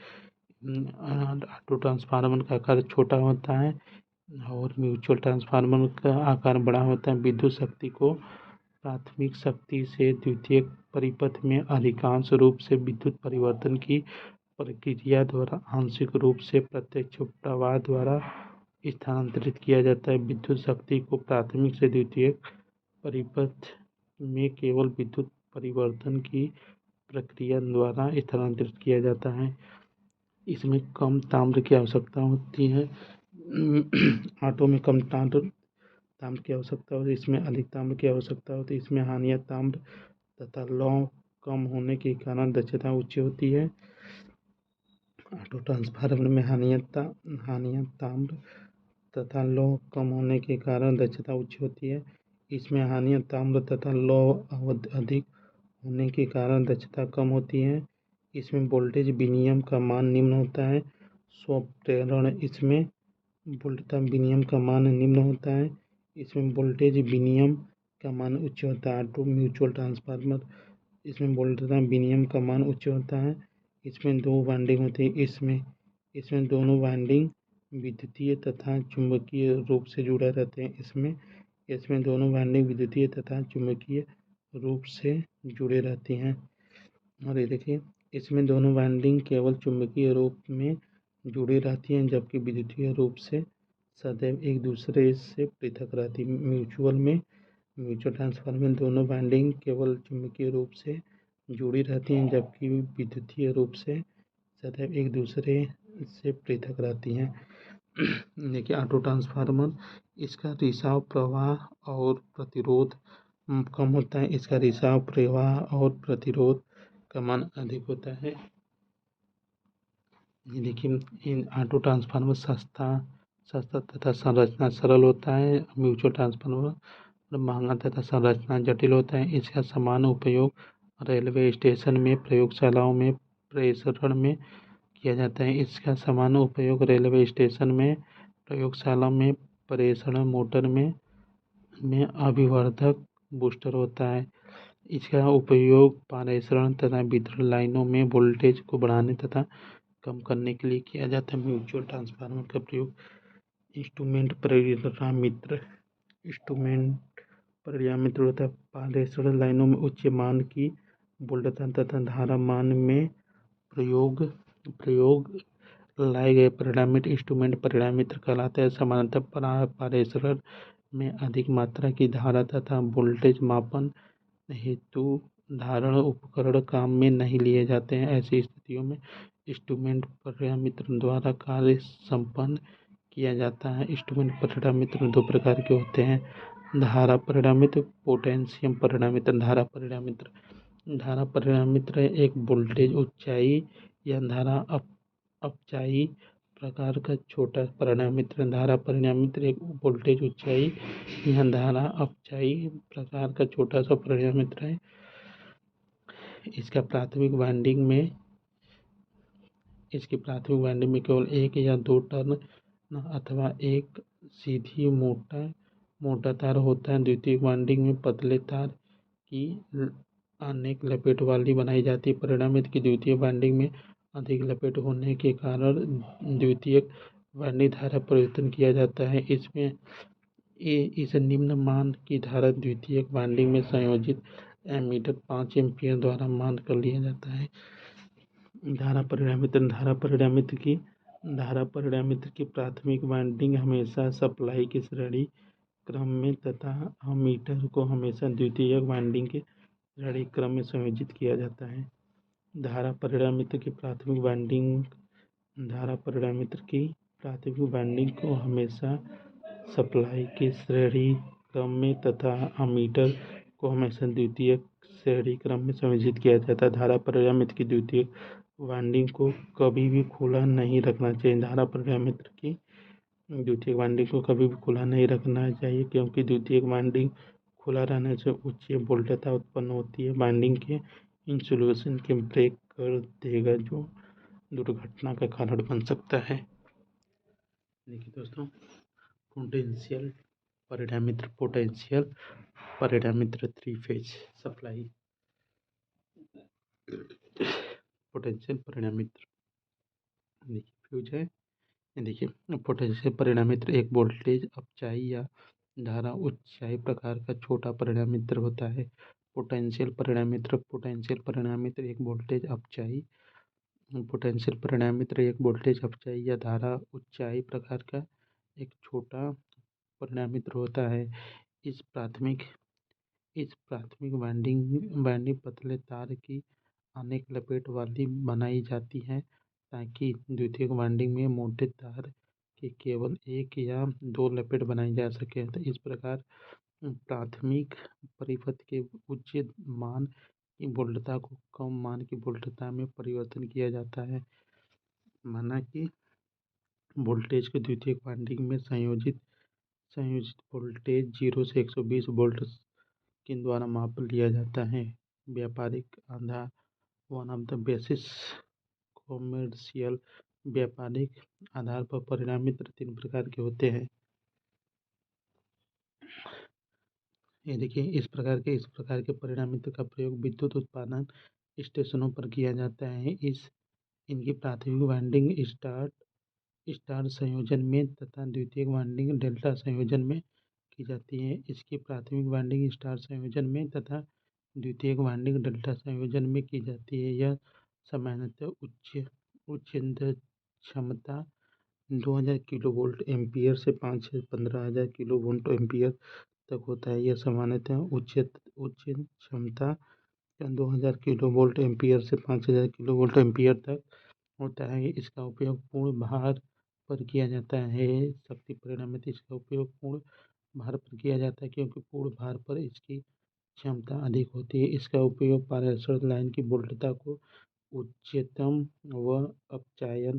ऑटो ट्रांसफार्मर का आकार छोटा होता है और म्यूचुअल ट्रांसफार्मर का आकार बड़ा होता है। विद्युत शक्ति को प्राथमिक शक्ति से द्वितीयक परिपथ में अधिकांश रूप से विद्युत परिवर्तन की प्रक्रिया द्वारा आंशिक रूप से प्रत्यक्ष प्रवाह द्वारा स्थानांतरित किया जाता है। विद्युत शक्ति को प्राथमिक से द्वितीयक परिपथ में केवल विद्युत परिवर्तन की प्रक्रिया द्वारा स्थानांतरित किया जाता है। इसमें कम ताम्र की आवश्यकता होती है। ऑटो में कम ताम्र की आवश्यकता होती है, इसमें अधिक ताम्र की आवश्यकता होती है। इसमें हानिया ताम्र तथा लौह कम होने के कारण दक्षता उच्च होती है। ऑटो ट्रांसफार्मर में हानिया ताम्र तथा लौह कम होने के कारण दक्षता उच्च होती है। इसमें हानिया ताम्र तथा लौह अधिक होने के कारण दक्षता कम होती है। इसमें वोल्टेज विनिमय का मान निम्न होता है। स्वप्रेरण इसमें वोल्टता विनिमय का मान निम्न होता है। इसमें वोल्टेज विनिमय का मान उच्च होता है। ऑटो म्यूचुअल ट्रांसफार्मर इसमें वोल्टता विनिमय का मान उच्च होता है। इसमें दो वाइंडिंग होती है। इसमें दोनों वाइंडिंग विद्युतीय तथा चुंबकीय रूप से जुड़े रहते हैं। इसमें दोनों वाइंडिंग विद्युतीय तथा चुंबकीय रूप से जुड़े रहती हैं। और ये देखिए इसमें दोनों वाइंडिंग केवल चुंबकीय रूप में जुड़ी रहती हैं जबकि विद्युतीय रूप से सदैव एक दूसरे से पृथक रहती है। म्यूचुअल ट्रांसफार्मर में दोनों वाइंडिंग केवल चुंबकीय रूप से जुड़ी रहती हैं जबकि विद्युतीय रूप से सदैव एक दूसरे से पृथक रहती हैं। देखिए ऑटो ट्रांसफार्मर इसका रिसाव प्रवाह और प्रतिरोध कम होता है। इसका रिसाव प्रवाह और प्रतिरोध का मान अधिक होता है। ये देखिए इन ऑटो ट्रांसफार्मर सस्ता तथा संरचना सरल होता है। म्यूचुअल ट्रांसफार्मर महंगा तथा संरचना जटिल होता है। इसका सामान्य उपयोग रेलवे स्टेशन में, प्रयोगशालाओं में, प्रेषण में किया जाता है। इसका सामान्य उपयोग रेलवे स्टेशन में, प्रयोगशाला में, प्रेषण मोटर में अभिवर्धक बूस्टर होता है। इसका उपयोग पारेषण तथा वितरण लाइनों में वोल्टेज को बढ़ाने तथा कम करने के लिए किया जाता है। म्यूचुअल ट्रांसफार्मर का प्रयोग इंस्ट्रूमेंट परिणामित्र होता है। पारेषण लाइनों में उच्च मान की वोल्टता तथा धारा मान में प्रयोग लाए गए परिणामित्र इंस्ट्रूमेंट परिणामित्र कहलाते हैं। सामान्यतः पारेषण में अधिक मात्रा की धारा तथा वोल्टेज मापन हेतु धारण उपकरण काम में नहीं लिए जाते हैं। ऐसी स्थितियों में इंस्ट्रूमेंट परिणामित्र द्वारा कार्य संपन्न किया जाता है। इंस्ट्रूमेंट परिणामित्र दो प्रकार के होते हैं: धारा परिणामित्र, पोटेंशियम परिणामित्र। धारा परिणामित्र एक वोल्टेज ऊंचाई या धारा अपचाई प्रकार का छोटा परिणामित्र। धारा परिणामित्र एक वोल्टेज ऊंचाई या धारा अपचाई प्रकार का छोटा सा परिणामित्र है। इसकी प्राथमिक वाइंडिंग में केवल एक या दो टर्न अथवा एक सीधी मोटा तार होता है। द्वितीयक वाइंडिंग में पतले तार की अनेक लपेट वाली बनाई जाती है। परिणामित्र की द्वितीयक वाइंडिंग में अधिक लपेट होने के कारण द्वितीयक वाइंडिंग धारा परिवर्तन किया जाता है। इस निम्न मान की धारा द्वितीयक वाइंडिंग में संयोजित एमीटर 5 एम्पीयर द्वारा मान कर लिया जाता है। धारा परिणामित्र की प्राथमिक वाइंडिंग हमेशा सप्लाई की श्रेणी क्रम में तथा अमीटर को हमेशा द्वितीयक वाइंडिंग के श्रेणी क्रम में संयोजित किया जाता है। धारा परिणामित्र की प्राथमिक वाइंडिंग को हमेशा सप्लाई की श्रेणी क्रम में तथा अमीटर को हमेशा द्वितीयक श्रेणी क्रम में संयोजित किया जाता है। धारा परिणामित्र की द्वितीयक वाइंडिंग को कभी भी खुला नहीं रखना चाहिए। धारा परिणामित्र की द्वितीयक वाइंडिंग को कभी भी खुला नहीं रखना चाहिए, क्योंकि द्वितीयक वाइंडिंग खुला रहने से उच्च वोल्टता उत्पन्न होती है। वाइंडिंग के इंसुलेशन के ब्रेक कर देगा, जो दुर्घटना का कारण बन सकता है। देखिए दोस्तों, पोटेंशियल परिणामित्र 3 फेज सप्लाई। पोटेंशियल परिणामित्र देखिए फ्यूज है। देखिए पोटेंशियल परिणामित्र एक वोल्टेज अपचाई या धारा ऊंचाई प्रकार का छोटा परिणामित्र होता है। पोटेंशियल परिणामित्र एक वोल्टेज अपचाई या धारा ऊंचाई प्रकार का एक छोटा परिणामित्र होता है। इस प्राथमिक वाइंडिंग पतले तार की अनेक लपेट वाली बनाई जाती है, ताकि द्वितीयक वाइंडिंग में मोटे तार की केवल एक या दो लपेट बनाई जा सके। तो इस प्रकार प्राथमिक परिपथ के उच्च मान की वोल्टता को कम मान की वोल्टता में परिवर्तन किया जाता है। माना कि वोल्टेज के द्वितीयक वाइंडिंग में संयोजित वोल्टेज 0 से 120 वोल्ट के द्वारा माप लिया जाता है। व्यापारिक आधार one of the basis commercial व्यापारिक आधार पर परिणामित्र 3 प्रकार के होते हैं। ये देखिए इस प्रकार के परिणामित्र का प्रयोग विद्युत उत्पादन स्टेशनों पर किया जाता है। इनकी प्राथमिक वाइंडिंग स्टार संयोजन में तथा द्वितीयक वाइंडिंग डेल्टा संयोजन में की जाती है। इसकी प्राथमिक वाइंडिंग स्टार संयोजन में तथा द्वितीयक वाइंडिंग डेल्टा संयोजन में की जाती है। यह सामान्यतः उच्च क्षमता 2000 किलोवोल्ट एम्पीयर से 5 से 15,000 किलोवोल्ट एम्पीयर तक होता है। यह सामान्यतः उच्च क्षमता 2000 किलोवोल्ट एम्पीयर से 5000 किलोवोल्ट एम्पीयर तक होता है। इसका उपयोग पूर्ण भार पर किया जाता है। शक्ति परिणामित्र इसका उपयोग पूर्ण भार पर किया जाता है, क्योंकि पूर्ण भार पर इसकी क्षमता अधिक होती है। इसका उपयोग पारदर्शी लाइन की वोल्टता को उच्चतम व अपचायन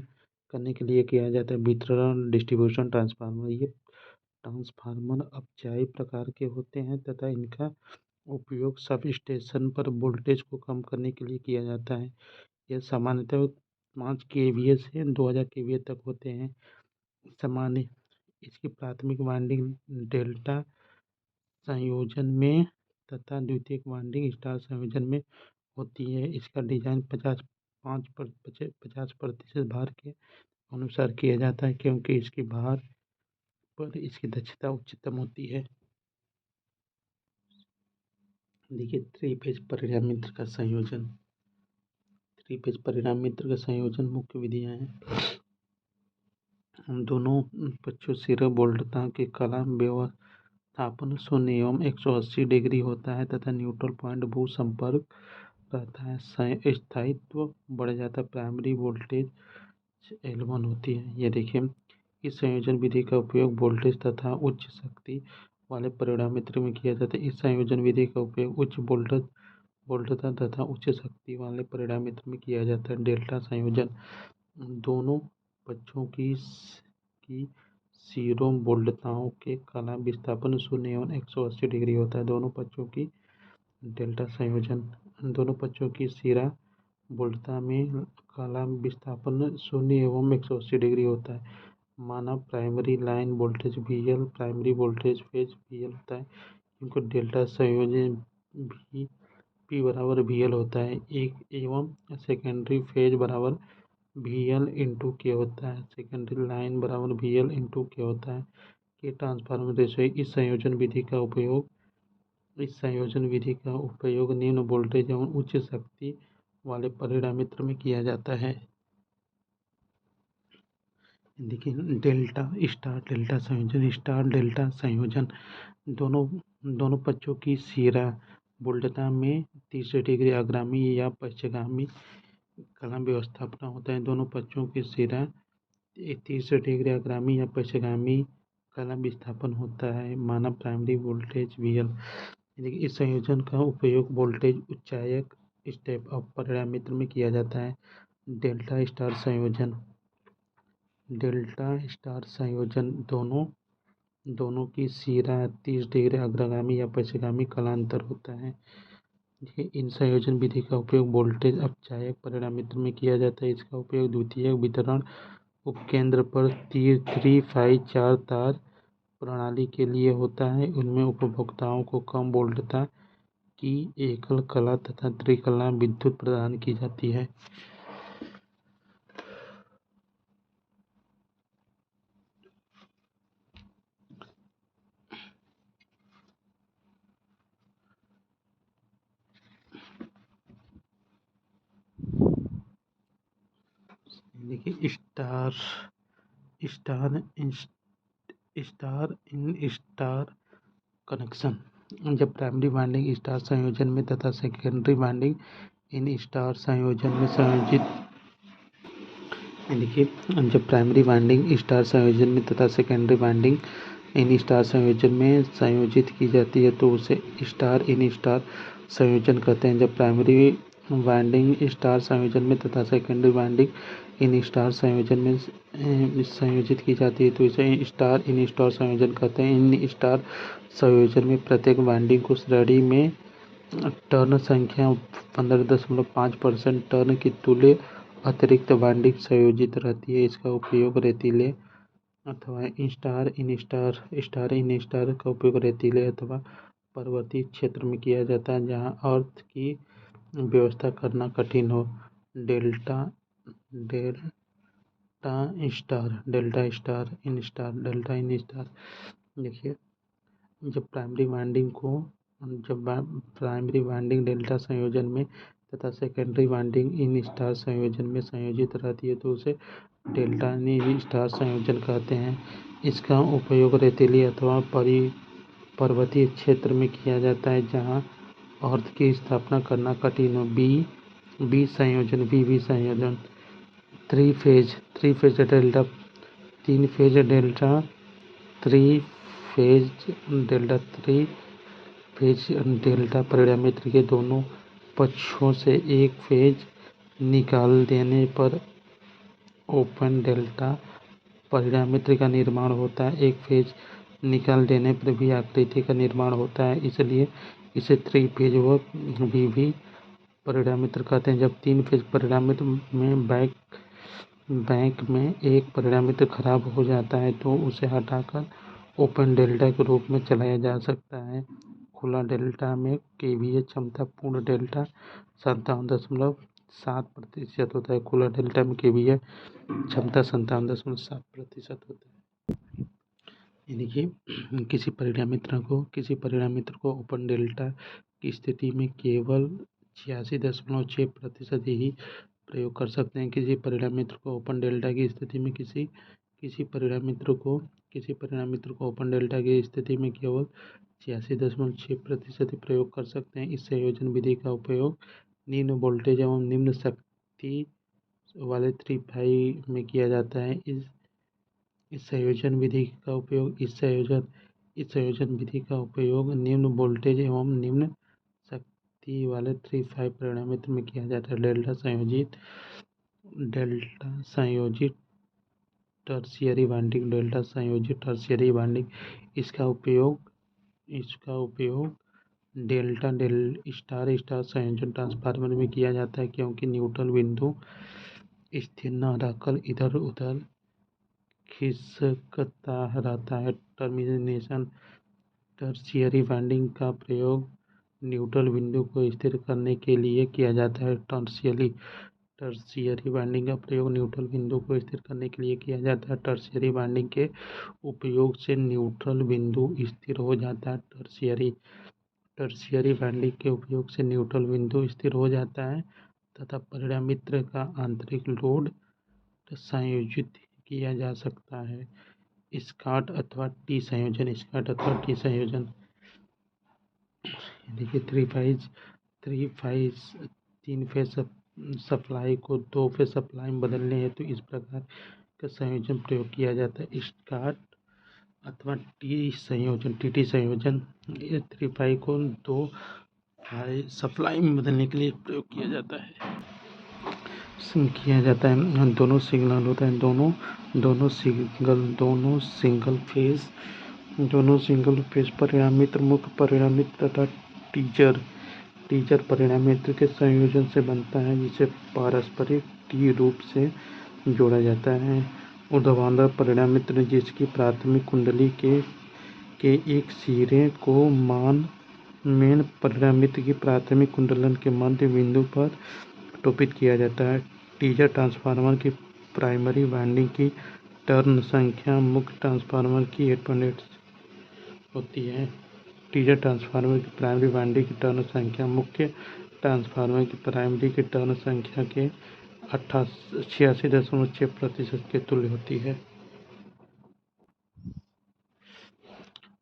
करने के लिए किया जाता है। वितरण डिस्ट्रीब्यूशन ट्रांसफार्मर, ये ट्रांसफार्मर अपचाई प्रकार के होते हैं तथा इनका उपयोग सब स्टेशन पर वोल्टेज को कम करने के लिए किया जाता है। यह सामान्यतः 5 kVA से 2000 kVA तक होते हैं। सामान्य इसकी प्राथमिक वाइंडिंग डेल्टा संयोजन में तथा द्वितीयक वाइंडिंग स्टार संयोजन में होती है। इसका डिजाइन 50% भार के अनुसार किया जाता है, क्योंकि इसकी भार पर इसकी दक्षता उच्चतम होती है। देखिए थ्री फेज परिणामित्र का संयोजन मुख्य विधियां हैं। हम दोनों पक्षों सिरे वोल्टता के कला व्यवस्थापन 0 एवं 180 डिग्री होता है तथा न्यूट्रल पॉइंट भू संपर्क रहता है। स्थायित्व बढ़ जाता है। प्राइमरी वोल्टेज L1 होती है। ये देखिए इस संयोजन विधि का उपयोग वोल्टेज तथा उच्च शक्ति वाले परिणामित्र में किया जाता है। इस संयोजन विधि का उपयोग उच्च वोल्टता तथा उच्च शक्ति वाले परिणामित्र में किया जाता है। डेल्टा संयोजन दोनों पक्षों की सिरों वोल्टताओं के कला विस्थापन 0 एवं 180 डिग्री होता है। दोनों पक्षों की डेल्टा संयोजन दोनों पक्षों की सिरा वोल्टता में कला विस्थापन 0 एवं 180 डिग्री होता है। माना primary line voltage VL primary voltage phase VL होता है, क्योंकि डेल्टा संयोजन भी P बराबर VL होता है। एक एवं सेकेंडरी फेज बराबर VL इंटू के होता है। सेकेंडरी लाइन बराबर VL इंटू के होता है। के ट्रांसफार्मर रेशो। इस संयोजन विधि का उपयोग इस संयोजन विधि का उपयोग निम्न वोल्टेज एवं उच्च शक्ति वाले परिणामित्र में किया जाता है। देखिए, डेल्टा डेल्टा संयोजन दोनों पक्षों की सिरा वोल्टता में 30 डिग्री अग्रगामी या पश्चगामी कला व्यवस्थापन होता है। दोनों पक्षों की सिरा 30 डिग्री अग्रगामी या पश्चगामी कला विस्थापन होता है। माना प्राइमरी वोल्टेज VL। इस संयोजन का उपयोग वोल्टेज उच्चायक स्टेप अप परिणामित्र में किया जाता है। डेल्टा स्टार संयोजन दोनों की सिरा 30 डिग्री अग्रगामी या पश्चगामी कलांतर होता है। इन संयोजन विधि का उपयोग वोल्टेज अपचायक परिणामित्र में किया जाता है। इसका उपयोग द्वितीयक वितरण उपकेंद्र पर 3-5-4 तार प्रणाली के लिए होता है। उनमें उपभोक्ताओं को कम वोल्टता की एकल कला तथा त्रिकला विद्युत प्रदान की जाती है। देखिए, स्टार कनेक्शन। जब प्राइमरी वाइंडिंग स्टार संयोजन में तथा सेकेंडरी वाइंडिंग इन स्टार संयोजन में संयोजित देखिए, जब प्राइमरी वाइंडिंग स्टार संयोजन में तथा सेकेंडरी वाइंडिंग इन स्टार संयोजन में संयोजित की जाती है तो उसे स्टार इन स्टार संयोजन कहते हैं। जब प्राइमरी वाइंडिंग स्टार संयोजन में तथा सेकेंडरी वाइंडिंग इन स्टार संयोजन में संयोजित की जाती है तो इसे स्टार इन स्टार संयोजन कहते हैं। इन स्टार संयोजन में प्रत्येक वाइंडिंग को श्रेणी में टर्न संख्या 15.5% टर्न की तुल्य अतिरिक्त वाइंडिंग संयोजित रहती है। इसका उपयोग रेतीले अथवा स्टार इन स्टार का उपयोग रेतीले अथवा पर्वतीय क्षेत्र में किया जाता है जहां अर्थ की व्यवस्था करना कठिन हो। Delta star in star. देखिए, जब प्राइमरी वाइंडिंग डेल्टा संयोजन में तथा सेकेंडरी वाइंडिंग इन स्टार संयोजन में संयोजित रहती है तो उसे डेल्टा इन स्टार संयोजन कहते हैं। इसका उपयोग रेतीली अथवा पर्वतीय क्षेत्र में किया जाता है जहां अर्थ की स्थापना करना कठिन हो। वी संयोजन three phase delta 3 phase delta 3 phase delta परिणामित्र के दोनों पक्षों से एक फेज निकाल देने पर ओपन डेल्टा परिणामित्र का निर्माण होता है। एक फेज निकाल देने पर भी आकृति का निर्माण होता है, इसलिए इसे 3 फेज व VV परिणामित्र कहते हैं। जब 3 फेज परिणामित्र में बैंक में एक परिणामित्र खराब हो जाता है तो उसे हटाकर ओपन डेल्टा के रूप में चलाया जा सकता है। खुला डेल्टा में केवीए क्षमता पूर्ण डेल्टा 57.7% होता है। खुला डेल्टा में केवीए क्षमता 57.7% होता है। देखिए, किसी परिणामित्र को ओपन डेल्टा की स्थिति में केवल 86.6% ही प्रयोग कर सकते हैं। किसी परिणामित्र को ओपन डेल्टा की स्थिति में किसी परिणामित्र को ओपन डेल्टा की स्थिति में केवल 86.6% ही प्रयोग कर सकते हैं। इस संयोजन विधि का उपयोग निम्न वोल्टेज एवं निम्न शक्ति वाले 3-5 में किया जाता है। इस संयोजन विधि का उपयोग निम्न वोल्टेज एवं निम्न शक्ति वाले 3-5 परिणामित्र में किया जाता है। डेल्टा संयोजित टर्शियरी वाइंडिंग। इसका उपयोग डेल्टा स्टार संयोजन ट्रांसफार्मर में किया जाता है क्योंकि न्यूट्रल बिंदु स्थिर न रहकर इधर उधर खिसकता रहता है। टर्शियरी वाइंडिंग का प्रयोग न्यूट्रल बिंदु को स्थिर करने के लिए किया जाता है। टर्शियरी वाइंडिंग का प्रयोग न्यूट्रल बिंदु को स्थिर करने के लिए किया जाता है। टर्शियरी वाइंडिंग के उपयोग से न्यूट्रल बिंदु स्थिर हो जाता है। टर्शियरी बाइंडिंग के उपयोग से न्यूट्रल बिंदु स्थिर हो जाता है तथा परिणामित्र का आंतरिक लोड संयोजित किया जा सकता है। स्कॉट अथवा टी संयोजन देखिए थ्री फेज 3 फेज सप्लाई को 2 फेज सप्लाई में बदलने हेतु इस प्रकार का संयोजन प्रयोग किया जाता है। स्कॉट अथवा टी संयोजन ये 3 फेज को 2 फेज सप्लाई में बदलने के लिए प्रयोग किया जाता है। दोनों सिग्नल होता है, दोनों सिंगल फेज परिणामित्र, मुख्य परिणामित्र तथा टीजर परिणामित्र के संयोजन से बनता है, जिसे पारस्परिक टी रूप से जोड़ा जाता है। ऊर्ध्वाधर परिणामित्र जिसकी प्राथमिक कुंडली के एक सिरे को मेन परिणामित्र की प्राथमिक कुंडलन के मध्य बिंदु पर टोपित किया जाता है। टीजर ट्रांसफार्मर की प्राइमरी वाइंडिंग की टर्न संख्या मुख्य ट्रांसफार्मर की 8.8 होती है। टीजर ट्रांसफार्मर की प्राइमरी वाइंडिंग की टर्न संख्या मुख्य ट्रांसफार्मर की प्राइमरी की टर्न संख्या के 86.6% के तुल्य होती है।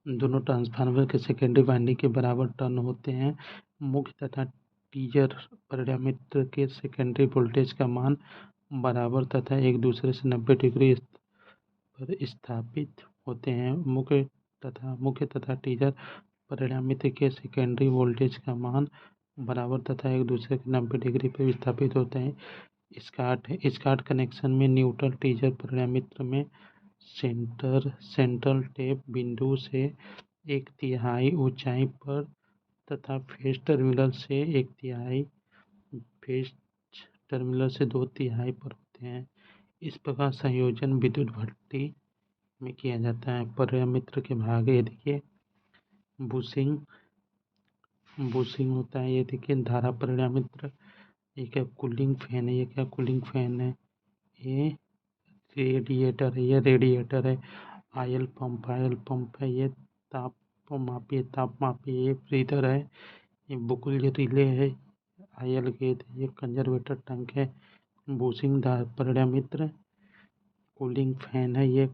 दोनों ट्रांसफार्मर के सेकेंडरी वाइंडिंग के बराबर टर्न होते हैं। मुख्य तथा टीजर परिणामित्र के सेकेंडरी वोल्टेज का मान बराबर तथा एक दूसरे से 90 डिग्री पर स्थापित होते हैं। मुख्य तथा टीजर परिणामित्र के सेकेंडरी वोल्टेज का मान बराबर तथा एक दूसरे के 90 डिग्री पर स्थापित होते हैं। स्कॉट कनेक्शन में न्यूट्रल टीजर परिणामित्र में सेंट्रल टैप बिंदु से 1/3 ऊंचाई पर तथा फेज टर्मिनल से 1/3 फेज टर्मिनल से 2/3 पर होते हैं। इस प्रकार संयोजन विद्युत भट्टी में किया जाता है। परिणामित्र के भाग ये देखिए बुशिंग होता है। ये देखिए धारा परिणामित्र, ये क्या कूलिंग फैन है, ये रेडिएटर है। आयल पंप है। ये ताप मापी ये ब्रीदर है। ये बुकुल रिले है। आयल गेज है। ये कंजर्वेटर टैंक है। बुशिंग परिणामित्र, कूलिंग फैन है। ये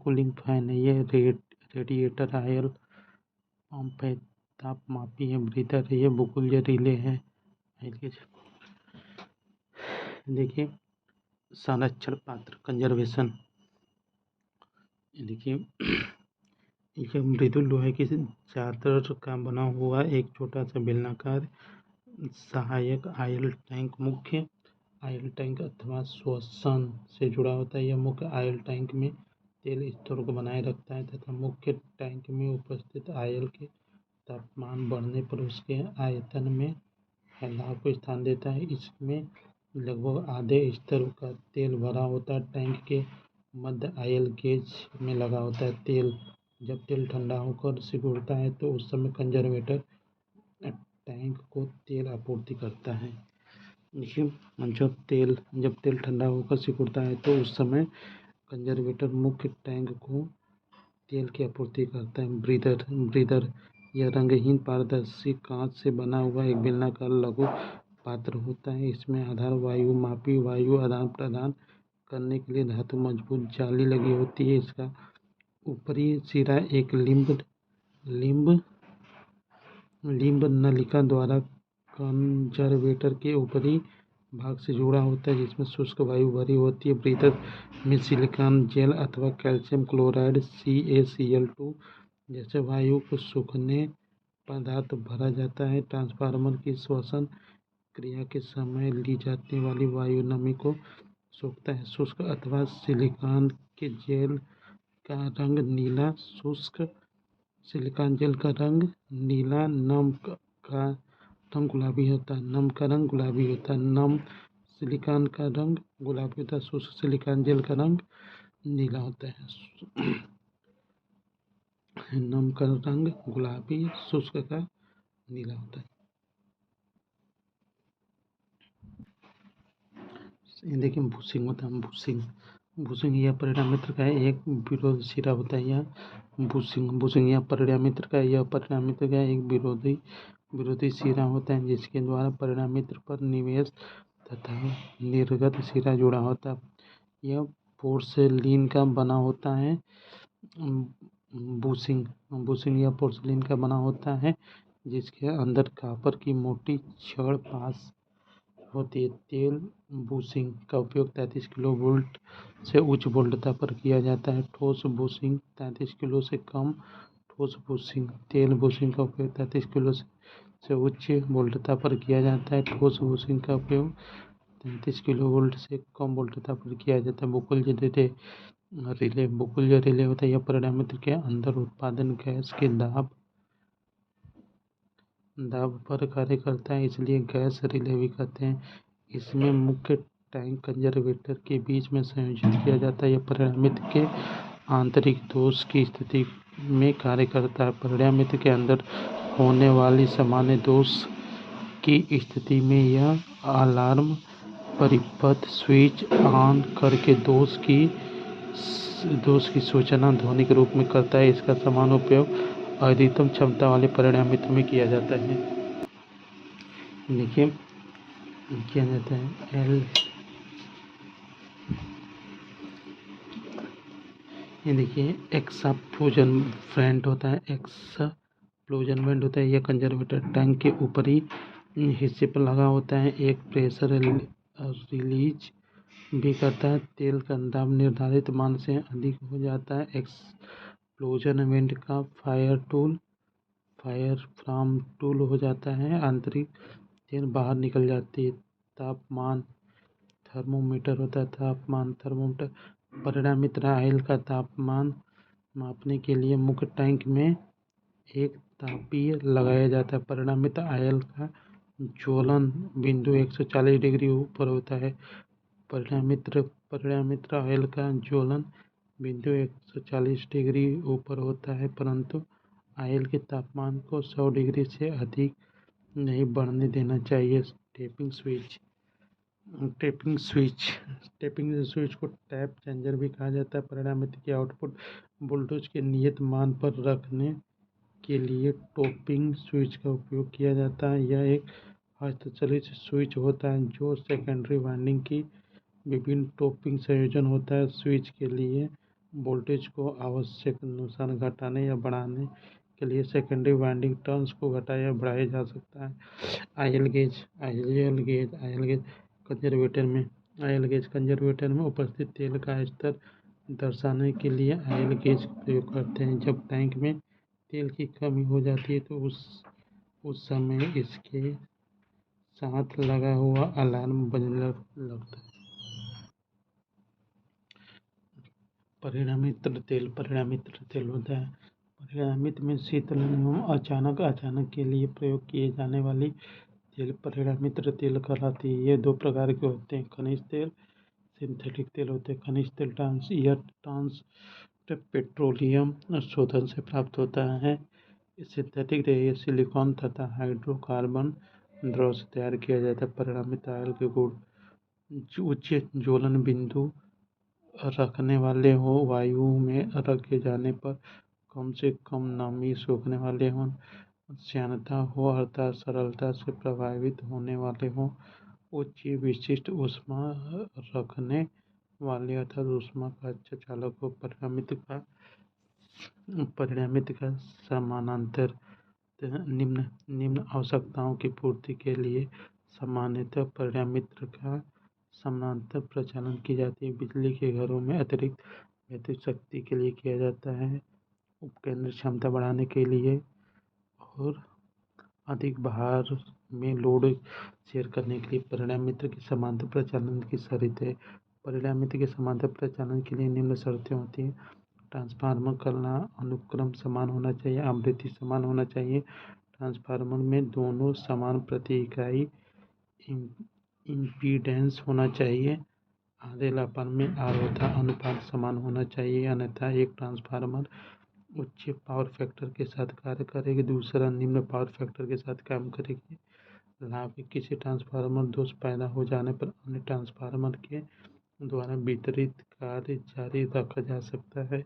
रेडिएटर आयल पंप है। ताप मापी है। ब्रीदर है। ये बुकुल रिले है। देखिए संरक्षण पात्र कंजर्वेशन, देखिए एक मृदुल लोहे की चादर का बना हुआ एक छोटा सा बेलनाकार सहायक आयल टैंक मुख्य आयल टैंक अथवा श्वसन से जुड़ा होता है। यह मुख्य आयल टैंक में तेल स्तर को बनाए रखता है तथा मुख्य टैंक में उपस्थित आयल के तापमान बढ़ने पर उसके आयतन में फैलाव को स्थान देता है। इसमें लगभग आधे स्तर का तेल भरा होता है। टैंक के मध्य आयल गेज में लगा होता है। जब तेल ठंडा होकर सिकुड़ता है तो उस समय कंजर्वेटर टैंक को तेल आपूर्ति करता है। देखिए जब तेल ठंडा होकर सिकुड़ता है तो उस समय कंजर्वेटर मुख्य टैंक को तेल की आपूर्ति करता है। ब्रीदर यह रंगहीन पारदर्शी कांच से बना हुआ एक बेलनाकार लघु पात्र होता है। इसमें आधार वायु आदान प्रदान करने के लिए धातु मजबूत जाली लगी होती है। इसका ऊपरी सिरा एक लिंब नलिका द्वारा कंजर्वेटर के ऊपरी भाग से जुड़ा होता है, जिसमें शुष्क वायु भरी होती है। ब्रीदर में सिलिकॉन जेल अथवा कैल्शियम क्लोराइड CaCl2 जैसे वायु को सूखने पदार्थ भरा जाता है। ट्रांसफार्मर की श्वसन क्रिया के समय ली जाने वाली वायु नमी को सोखता है। शुष्क अथवा सिलिकॉन के जेल का रंग नीला, शुष्क सिलिकॉन जेल का रंग नीला, नम का रंग गुलाबी होता है। नम सिलिकॉन का रंग गुलाबी होता है। शुष्क सिलिकॉन जेल का रंग नीला होता है। नम का रंग गुलाबी, शुष्क का नीला होता है। देखिए बुशिंग होता है। बुशिंग परिणामित्र का एक विरोध सिरा होता है। यह बुशिंग परिणामित्र का एक विरोधी सिरा होता है जिसके द्वारा परिणामित्र पर निवेश तथा निर्गत सिरा जुड़ा होता है। यह पोर्सेलिन का बना होता है। बुशिंग या पोर्सेलिन का बना होता है जिसके अंदर कॉपर की मोटी छड़ पास होती है। तेल बुशिंग का उपयोग 33 किलो वोल्ट से उच्च वोल्टता पर किया जाता है। ठोस बुशिंग 33 किलो से कम ठोस बुशिंग तेल बुशिंग का उपयोग 33 किलो से उच्च वोल्टता पर किया जाता है। ठोस बुशिंग का उपयोग 33 किलो वोल्ट से कम वोल्टता पर किया जाता है। बुकुल्ज रिले होता है। यह परिणामित्र के अंदर उत्पादन गैस के दाब पर कार्य करता है, इसलिए गैस रिले भी कहते हैं। इसमें मुख्य टैंक कंजर्वेटर के बीच में संयोजित किया जाता है। यह परिणामित्र के आंतरिक दोष की स्थिति में कार्य करता है। परिणामित्र के अंदर होने वाली सामान्य दोष की स्थिति में यह अलार्म परिपथ स्विच ऑन करके दोष की सूचना ध्वनि के रूप में करता है। इसका समान उपयोग अधिकतम क्षमता वाले परिणामित्र में किया जाता है। देखिए किया जाता है ये देखिए एक्सप्लोजन वेंट होता है। यह कंजर्वेटर टैंक के ऊपरी हिस्से पर लगा होता है। एक प्रेशर रिलीज भी करता है। तेल का दाब निर्धारित मान से अधिक हो जाता है। एक्सप्लोजन वेंट का फायरफ्राम टूल हो जाता है। आंतरिक तेल बाहर निकल जाती है। तापमान थर्मोमीटर होता है। थर्मोमीटर परिणामित्र आयल का तापमान मापने के लिए मुख्य टैंक में एक तापीय लगाया जाता है। परिणामित्र आयल का ज्वलन बिंदु 140 डिग्री ऊपर होता है। परिणामित्र आयल का ज्वलन बिंदु 140 डिग्री ऊपर होता है, परंतु आयल के तापमान को 100 डिग्री से अधिक नहीं बढ़ने देना चाहिए। टैपिंग स्विच को टैप चेंजर भी कहा जाता है। परिणामित्र के आउटपुट वोल्टेज के नियत मान पर रखने के लिए टैपिंग स्विच का उपयोग किया जाता है। यह एक हस्तचालित स्विच होता है जो सेकेंडरी वाइंडिंग की विभिन्न टैपिंग संयोजन होता है। स्विच के लिए वोल्टेज को आवश्यक अनुसार घटाने या बढ़ाने के लिए सेकेंडरी वाइंडिंग टर्न्स को घटाया या बढ़ाया जा सकता है। आयल गेज कंजर्वेटर में उपस्थित तेल का स्तर दर्शाने के लिए आयल गेज का प्रयोग करते हैं। जब टैंक में तेल की कमी हो जाती है तो उस समय इसके साथ लगा हुआ अलार्म बजने लगता है। परिणामित्र तेल होता है। परिणामित्र में शीतलन एवं अचानक के लिए प्रयोग किए जाने वाली तेल परिणामित्र तेल कहलाती है। ये दो प्रकार के होते हैं, खनिज तेल, सिंथेटिक तेल होते हैं। खनिज तेल पेट्रोलियम शोधन से प्राप्त होता है। सिंथेटिक तेल सिलिकॉन तथा हाइड्रोकार्बन द्रव से तैयार किया जाता है। परिणामित्र आयल के गुण उच्च ज्वलन बिंदु रखने वाले हो, वायु में रखे जाने पर कम से कम नमी सोखने वाले हों, श्यानता हो अर्थात सरलता से प्रभावित होने वाले हों, उच्च विशिष्ट ऊष्मा रखने वाले अर्थात ऊष्मा का अच्छा चालक हो। परिणामित्र का समानांतर निम्न आवश्यकताओं की पूर्ति के लिए सामान्यतः परिणामित्र का समानांतर प्रचालन की जाती है। बिजली के घरों में अतिरिक्त विद्युत शक्ति के लिए किया जाता है। उपकेंद्र क्षमता बढ़ाने के लिए और अधिक भार में लोड शेयर करने के लिए परिणामित्र के समांतर प्रचालन की शर्त है। परिणामित्र के समांतर प्रचालन के लिए निम्न शर्तें होती हैं। ट्रांसफार्मर का अनुक्रम समान होना चाहिए। आवृत्ति समान होना चाहिए। ट्रांसफार्मर में दोनों समान प्रति इकाई इम्पीडेंस होना चाहिए। आधे लापर में आरोधा अनुपात समान होना चाहिए, अन्यथा एक ट्रांसफार्मर उच्च पावर फैक्टर के साथ कार्य करेगी, दूसरा निम्न पावर फैक्टर के साथ काम करेगी। लाभ: किसी ट्रांसफार्मर दोष पैदा हो जाने पर अन्य ट्रांसफार्मर के द्वारा वितरित कार्य जारी रखा जा सकता है।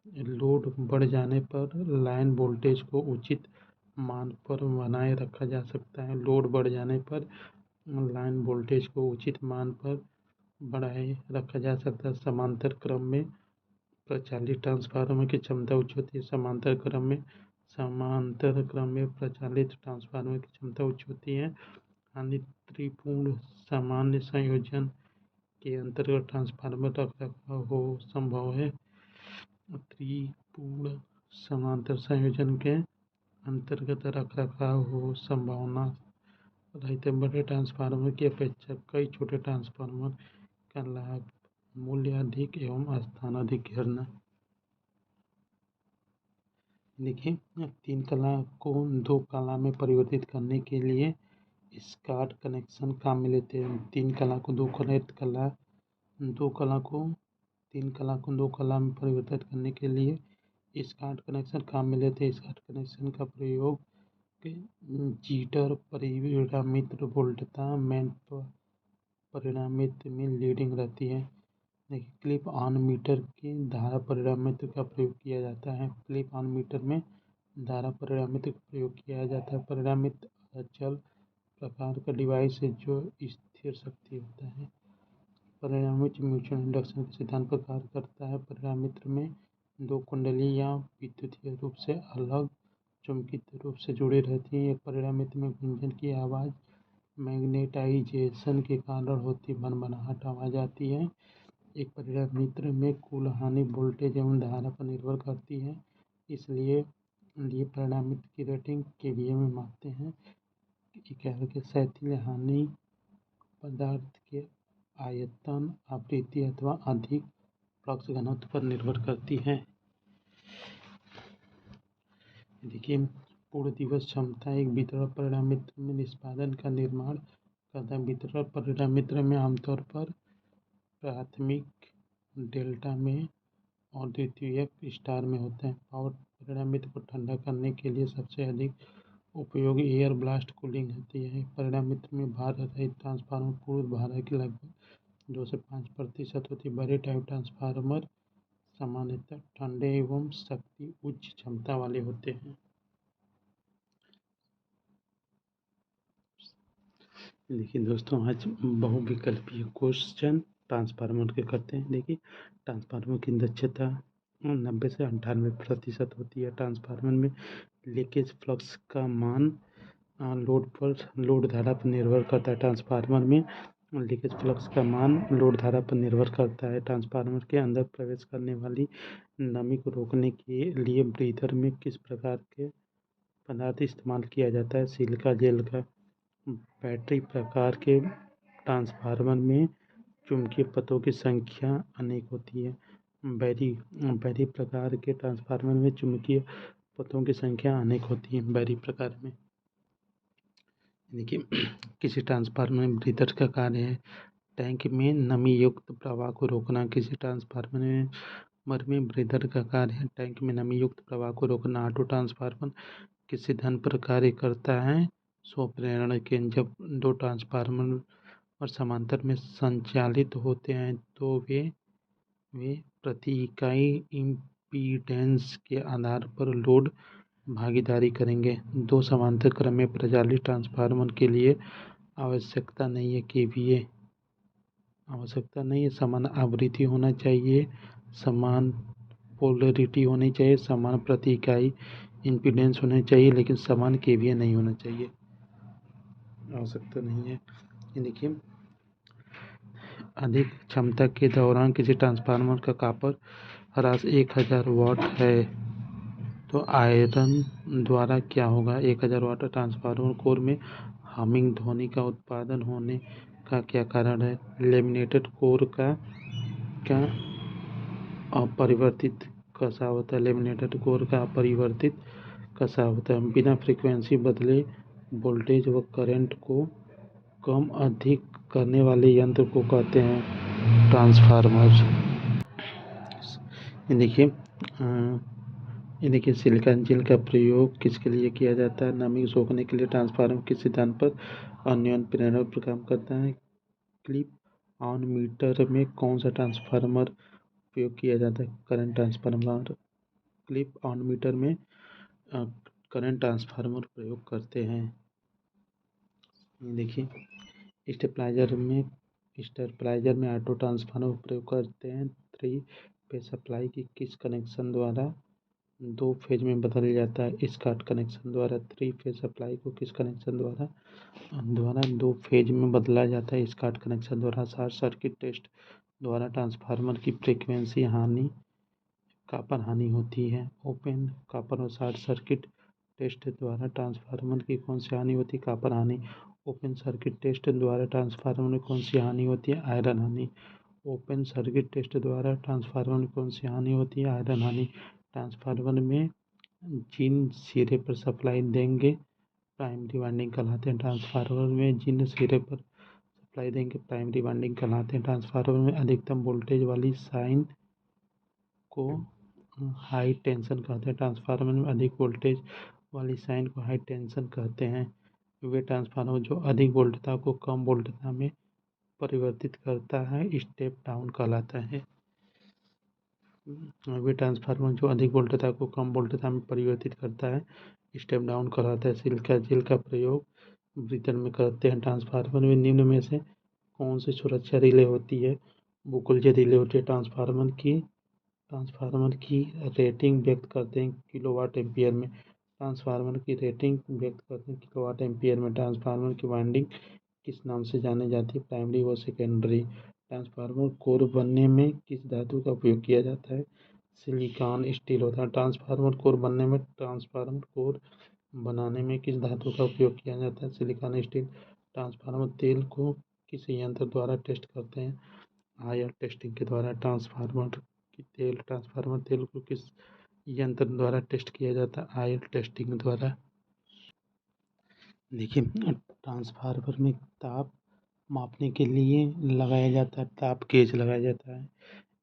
लोड बढ़ जाने पर लाइन वोल्टेज को उचित मान पर बनाए रखा जा सकता है। लोड बढ़ जाने पर लाइन वोल्टेज को उचित मान पर बढ़ाए रखा जा सकता है। समांतर क्रम में प्रचालित ट्रांसफार्मर की क्षमता उच्च होती है। समांतर क्रम में प्रचालित ट्रांसफार्मर की क्षमता उच्च होती है। हानि त्रिपूर्ण सामान्य संयोजन के अंतर्गत ट्रांसफार्मर रखरखाव हो संभव है। त्रिपूर्ण समांतर संयोजन के अंतर्गत रखरखाव हो संभावना रहते बड़े ट्रांसफार्मर की अपेक्षा कई छोटे ट्रांसफार्मर का लाभ, मूल्य अधिक एवं स्थान अधिक घेरना। देखिए, 3 कला को 2 कला में परिवर्तित करने के लिए स्काट कनेक्शन काम में लेते हैं। 3 कला को 2 कला में परिवर्तित करने के लिए स्काट कनेक्शन काम में लेते हैं। स्काट कनेक्शन का प्रयोग जीटर परिणामित्र वोल्टता में परिणामित्र में लीडिंग रहती है। देखिए, क्लिप ऑन मीटर की धारा परिणामित्र का प्रयोग किया जाता है। क्लिप ऑन मीटर में धारा परिणामित्र का प्रयोग किया जाता है। परिणामित्र अचल प्रकार का डिवाइस है जो स्थिर शक्ति होता है। परिणामित्र म्यूचुअल इंडक्शन के सिद्धांत पर कार्य करता है। परिणामित्र में 2 कुंडली या विद्युतीय रूप से अलग चुंबकीय रूप से जुड़ी रहती है। एक परिणामित्र में गुंजन की आवाज़ मैग्नेटाइजेशन के कारण होती भनभनाहट आवाज़ आती है। एक परिणामित्र में कुल हानि वोल्टेज एवं धारा पर निर्भर करती है, इसलिए परिणामित्र की रेटिंग केवीए में मापते हैं। क्षैतिज हानि पदार्थ के आयतन, आवृत्ति अथवा अधिक फ्लक्स घनत्व पर निर्भर करती है। देखिए, पूर्ण दिवस क्षमता एक वितरण परिणामित्र में निष्पादन का निर्माण करता है। वितरण परिणामित्र में आमतौर पर प्राथमिक डेल्टा में और द्वितीयक स्टार में होते हैं। पावर परिणामित्र को ठंडा करने के लिए सबसे अधिक उपयोग एयर ब्लास्ट कूलिंग होती है। परिणामित्र में भार रहित ट्रांसफार्मर पूर्ण भार की लगभग 2 से 5% होती है। बड़े टाइप ट्रांसफार्मर सामान्यतः ठंडे एवं शक्ति उच्च क्षमता वाले होते हैं। देखिए दोस्तों, आज बहुविकल्पीय क्वेश्चन ट्रांसफार्मर के करते हैं। देखिए, ट्रांसफार्मर की दक्षता 90 से 98% होती है। ट्रांसफार्मर में लीकेज फ्लक्स का मान लोड धारा पर निर्भर करता है। ट्रांसफार्मर में लीकेज फ्लक्स का मान लोड धारा पर निर्भर करता है। ट्रांसफार्मर के अंदर प्रवेश करने वाली नमी को रोकने के लिए ब्रीदर में किस प्रकार के पदार्थ इस्तेमाल किया जाता है? सिलिका जेल का। बैटरी प्रकार के ट्रांसफार्मर में चुंबकीय पथों की संख्या अनेक होती है। बैरी प्रकार के ट्रांसफार्मर में चुंबकीय पथों की संख्या अनेक होती है। बैरी प्रकार में देखिए, किसी ट्रांसफार्मर में ब्रीदर का कार्य है टैंक में नमी युक्त प्रवाह को रोकना। किसी ट्रांसफार्मर में ब्रीदर का कार्य है टैंक में नमी युक्त प्रवाह को रोकना। ऑटो ट्रांसफार्मर किस सिद्धांत पर कार्य करता है? स्वप्रेरण के। जब 2 ट्रांसफार्मर और समांतर में संचालित होते हैं तो वे प्रति इकाई इम्पीडेंस के आधार पर लोड भागीदारी करेंगे। 2 समांतर क्रम में प्रचालित ट्रांसफार्मर के लिए आवश्यकता नहीं है केवीए, आवश्यकता नहीं है। समान आवृत्ति होना चाहिए, समान पोलरिटी होनी चाहिए, समान प्रति इकाई इम्पीडेंस होनी चाहिए, लेकिन समान केवीए नहीं होना चाहिए, आवश्यकता नहीं है। देखिए, अधिक क्षमता के दौरान किसी ट्रांसफार्मर का कॉपर ह्रास 1000 वाट है तो आयरन द्वारा क्या होगा? 1000 वाट ट्रांसफार्मर कोर में हमिंग ध्वनि का उत्पादन होने का क्या कारण है? लेमिनेटेड कोर का अपरिवर्तित कसा होता है। लेमिनेटेड कोर का अपरिवर्तित कसा होता है। बिना फ्रीक्वेंसी बदले वोल्टेज व करंट को कम अधिक करने वाले यंत्र को कहते हैं ट्रांसफार्मर। देखिए, सिलिकॉन जेल का प्रयोग किसके लिए किया जाता है? नमी सोखने के लिए। ट्रांसफार्मर किस सिद्धांत पर अन्योन्य प्रेरणा पर काम करता है? क्लिप ऑन मीटर में कौन सा ट्रांसफार्मर उपयोग किया जाता है? Current transformer. Clip on meter में करंट ट्रांसफार्मर प्रयोग करते हैं। देखिए स्टेबलाइजर में ऑटो ट्रांसफार्मर प्रयोग करते हैं। 3 फेज सप्लाई की किस कनेक्शन द्वारा 2 फेज में बदल जाता है? स्कॉट कनेक्शन द्वारा। 3 फेज सप्लाई को किस कनेक्शन द्वारा 2 फेज में बदला जाता है? स्कॉट कनेक्शन द्वारा। शॉर्ट सर्किट टेस्ट द्वारा ट्रांसफार्मर की फ्रीक्वेंसी हानि कॉपर हानि होती है? ओपन कॉपर और शॉर्ट सर्किट टेस्ट द्वारा ट्रांसफार्मर की कौन सी हानि होती है? कॉपर हानि। ओपन सर्किट टेस्ट द्वारा ट्रांसफार्मर में कौन सी हानि होती है? आयरन हानि। ओपन सर्किट टेस्ट द्वारा ट्रांसफार्मर में कौन सी हानि होती है? आयरन हानि। ट्रांसफार्मर में जिन सिरे पर सप्लाई देंगे प्राइमरी वाइंडिंग कहलाते हैं। ट्रांसफार्मर में जिन सिरे पर सप्लाई देंगे प्राइमरी वाइंडिंग कहलाते हैं। ट्रांसफार्मर में अधिकतम वोल्टेज वाली साइन को हाई टेंशन कहते हैं। ट्रांसफार्मर में अधिक वोल्टेज वाली साइन को हाई टेंशन कहते हैं। वे ट्रांसफार्मर जो अधिक वोल्टता को कम वोल्टता में परिवर्तित करता है स्टेप डाउन कहलाता है। वे ट्रांसफार्मर जो अधिक वोल्टता को कम वोल्टता में परिवर्तित करता है स्टेप डाउन कहलाता है। सिलिका जेल का प्रयोग ब्रीदर में करते हैं। ट्रांसफार्मर में निम्न में से कौन सी सुरक्षा रिले होती है? बुकुलजे रिले होती है। ट्रांसफार्मर की रेटिंग व्यक्त करते हैं किलोवाट एम्पियर में। ट्रांसफार्मर की रेटिंग व्यक्त करते हैं किलोवाट एम्पियर में। ट्रांसफार्मर की वाइंडिंग किस नाम से जानी जाती है? प्राइमरी व सेकेंडरी। ट्रांसफार्मर कोर बनने में किस धातु का उपयोग किया जाता है? सिलिकॉन स्टील होता है। ट्रांसफार्मर कोर बनाने में किस धातु का उपयोग किया जाता है? Silicon steel. ट्रांसफार्मर तेल को किस यंत्र द्वारा टेस्ट करते हैं? आयर टेस्टिंग के द्वारा। ट्रांसफार्मर तेल को किस यंत्र द्वारा टेस्ट किया जाता है? आयर टेस्टिंग द्वारा। देखिए ट्रांसफार्मर में ताप मापने के लिए लगाया जाता है ताप गेज लगाया जाता है।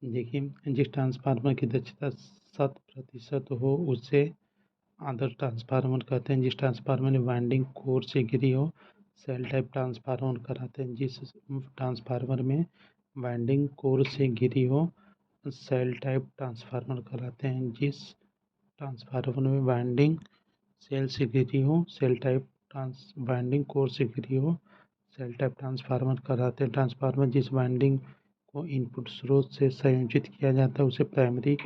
देखिए जिस ट्रांसफार्मर की दक्षता 100% हो उसे आदर्श ट्रांसफार्मर कहते हैं। जिस ट्रांसफार्मर में वाइंडिंग कोर से घिरी हो सेल टाइप ट्रांसफार्मर कहलाते हैं। जिस ट्रांसफार्मर में वाइंडिंग कोर से घिरी हो सेल टाइप ट्रांसफार्मर कहलाते हैं। जिस ट्रांसफार्मर में वाइंडिंग सेल से घिरी हो सेल टाइप वाइंडिंग कोर से घिरी हो सेल टाइप ट्रांसफार्मर कहलाते हैं। ट्रांसफार्मर जिस वाइंडिंग को इनपुट स्रोत से संयोजित किया जाता है उसे प्राइमरी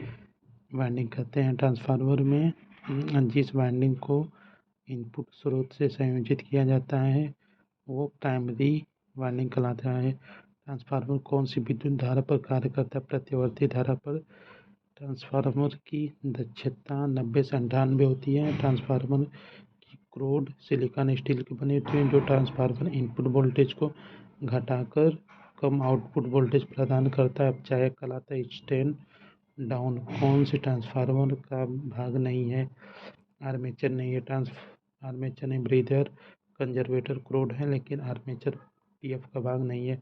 वाइंडिंग कहते हैं। ट्रांसफार्मर में जिस वाइंडिंग को इनपुट स्रोत से संयोजित किया जाता है वो प्राइमरी वाइंडिंग कहलाता है। ट्रांसफार्मर कौन सी विद्युत धारा पर कार्य करता है? प्रत्यावर्ती धारा पर। ट्रांसफार्मर की दक्षता 90 से 98 होती है। ट्रांसफार्मर की क्रोड सिलिकॉन स्टील की बनी होती है जो ट्रांसफार्मर इनपुट वोल्टेज को घटाकर कम आउटपुट वोल्टेज प्रदान करता है। अपचायक कहलाता है। स्टेन डाउन कौन से ट्रांसफार्मर का भाग नहीं है? आर्मेचर नहीं है। आर्मेचर नहीं ब्रीदर कंजर्वेटर क्रोड है लेकिन आर्मेचर टीएफ का भाग नहीं है।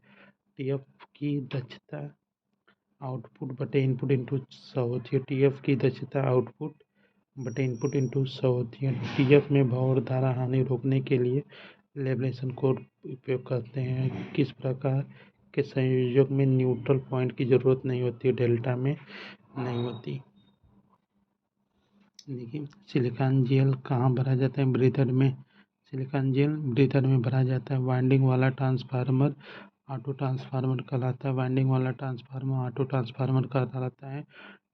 टीएफ की दक्षता आउटपुट बटे इनपुट इंटू 100 होती है। टीएफ की दक्षता आउटपुट बटे इनपुट इंटू 100 होती है। टीएफ में भंवर धारा हानि रोकने के लिए लेबलेशन कोड उपयोग करते हैं। किस प्रकार के संयोजक में न्यूट्रल पॉइंट की जरूरत नहीं होती है? डेल्टा में नहीं होती। देखिए सिलिकॉन जेल कहाँ भरा जाता है? ब्रीदर में। सिलिकॉन जेल ब्रीदर में भरा जाता है। वाइंडिंग वाला ट्रांसफार्मर ऑटो ट्रांसफार्मर कहलाता है। वाइंडिंग वाला ट्रांसफार्मर ऑटो ट्रांसफार्मर कहलाता है।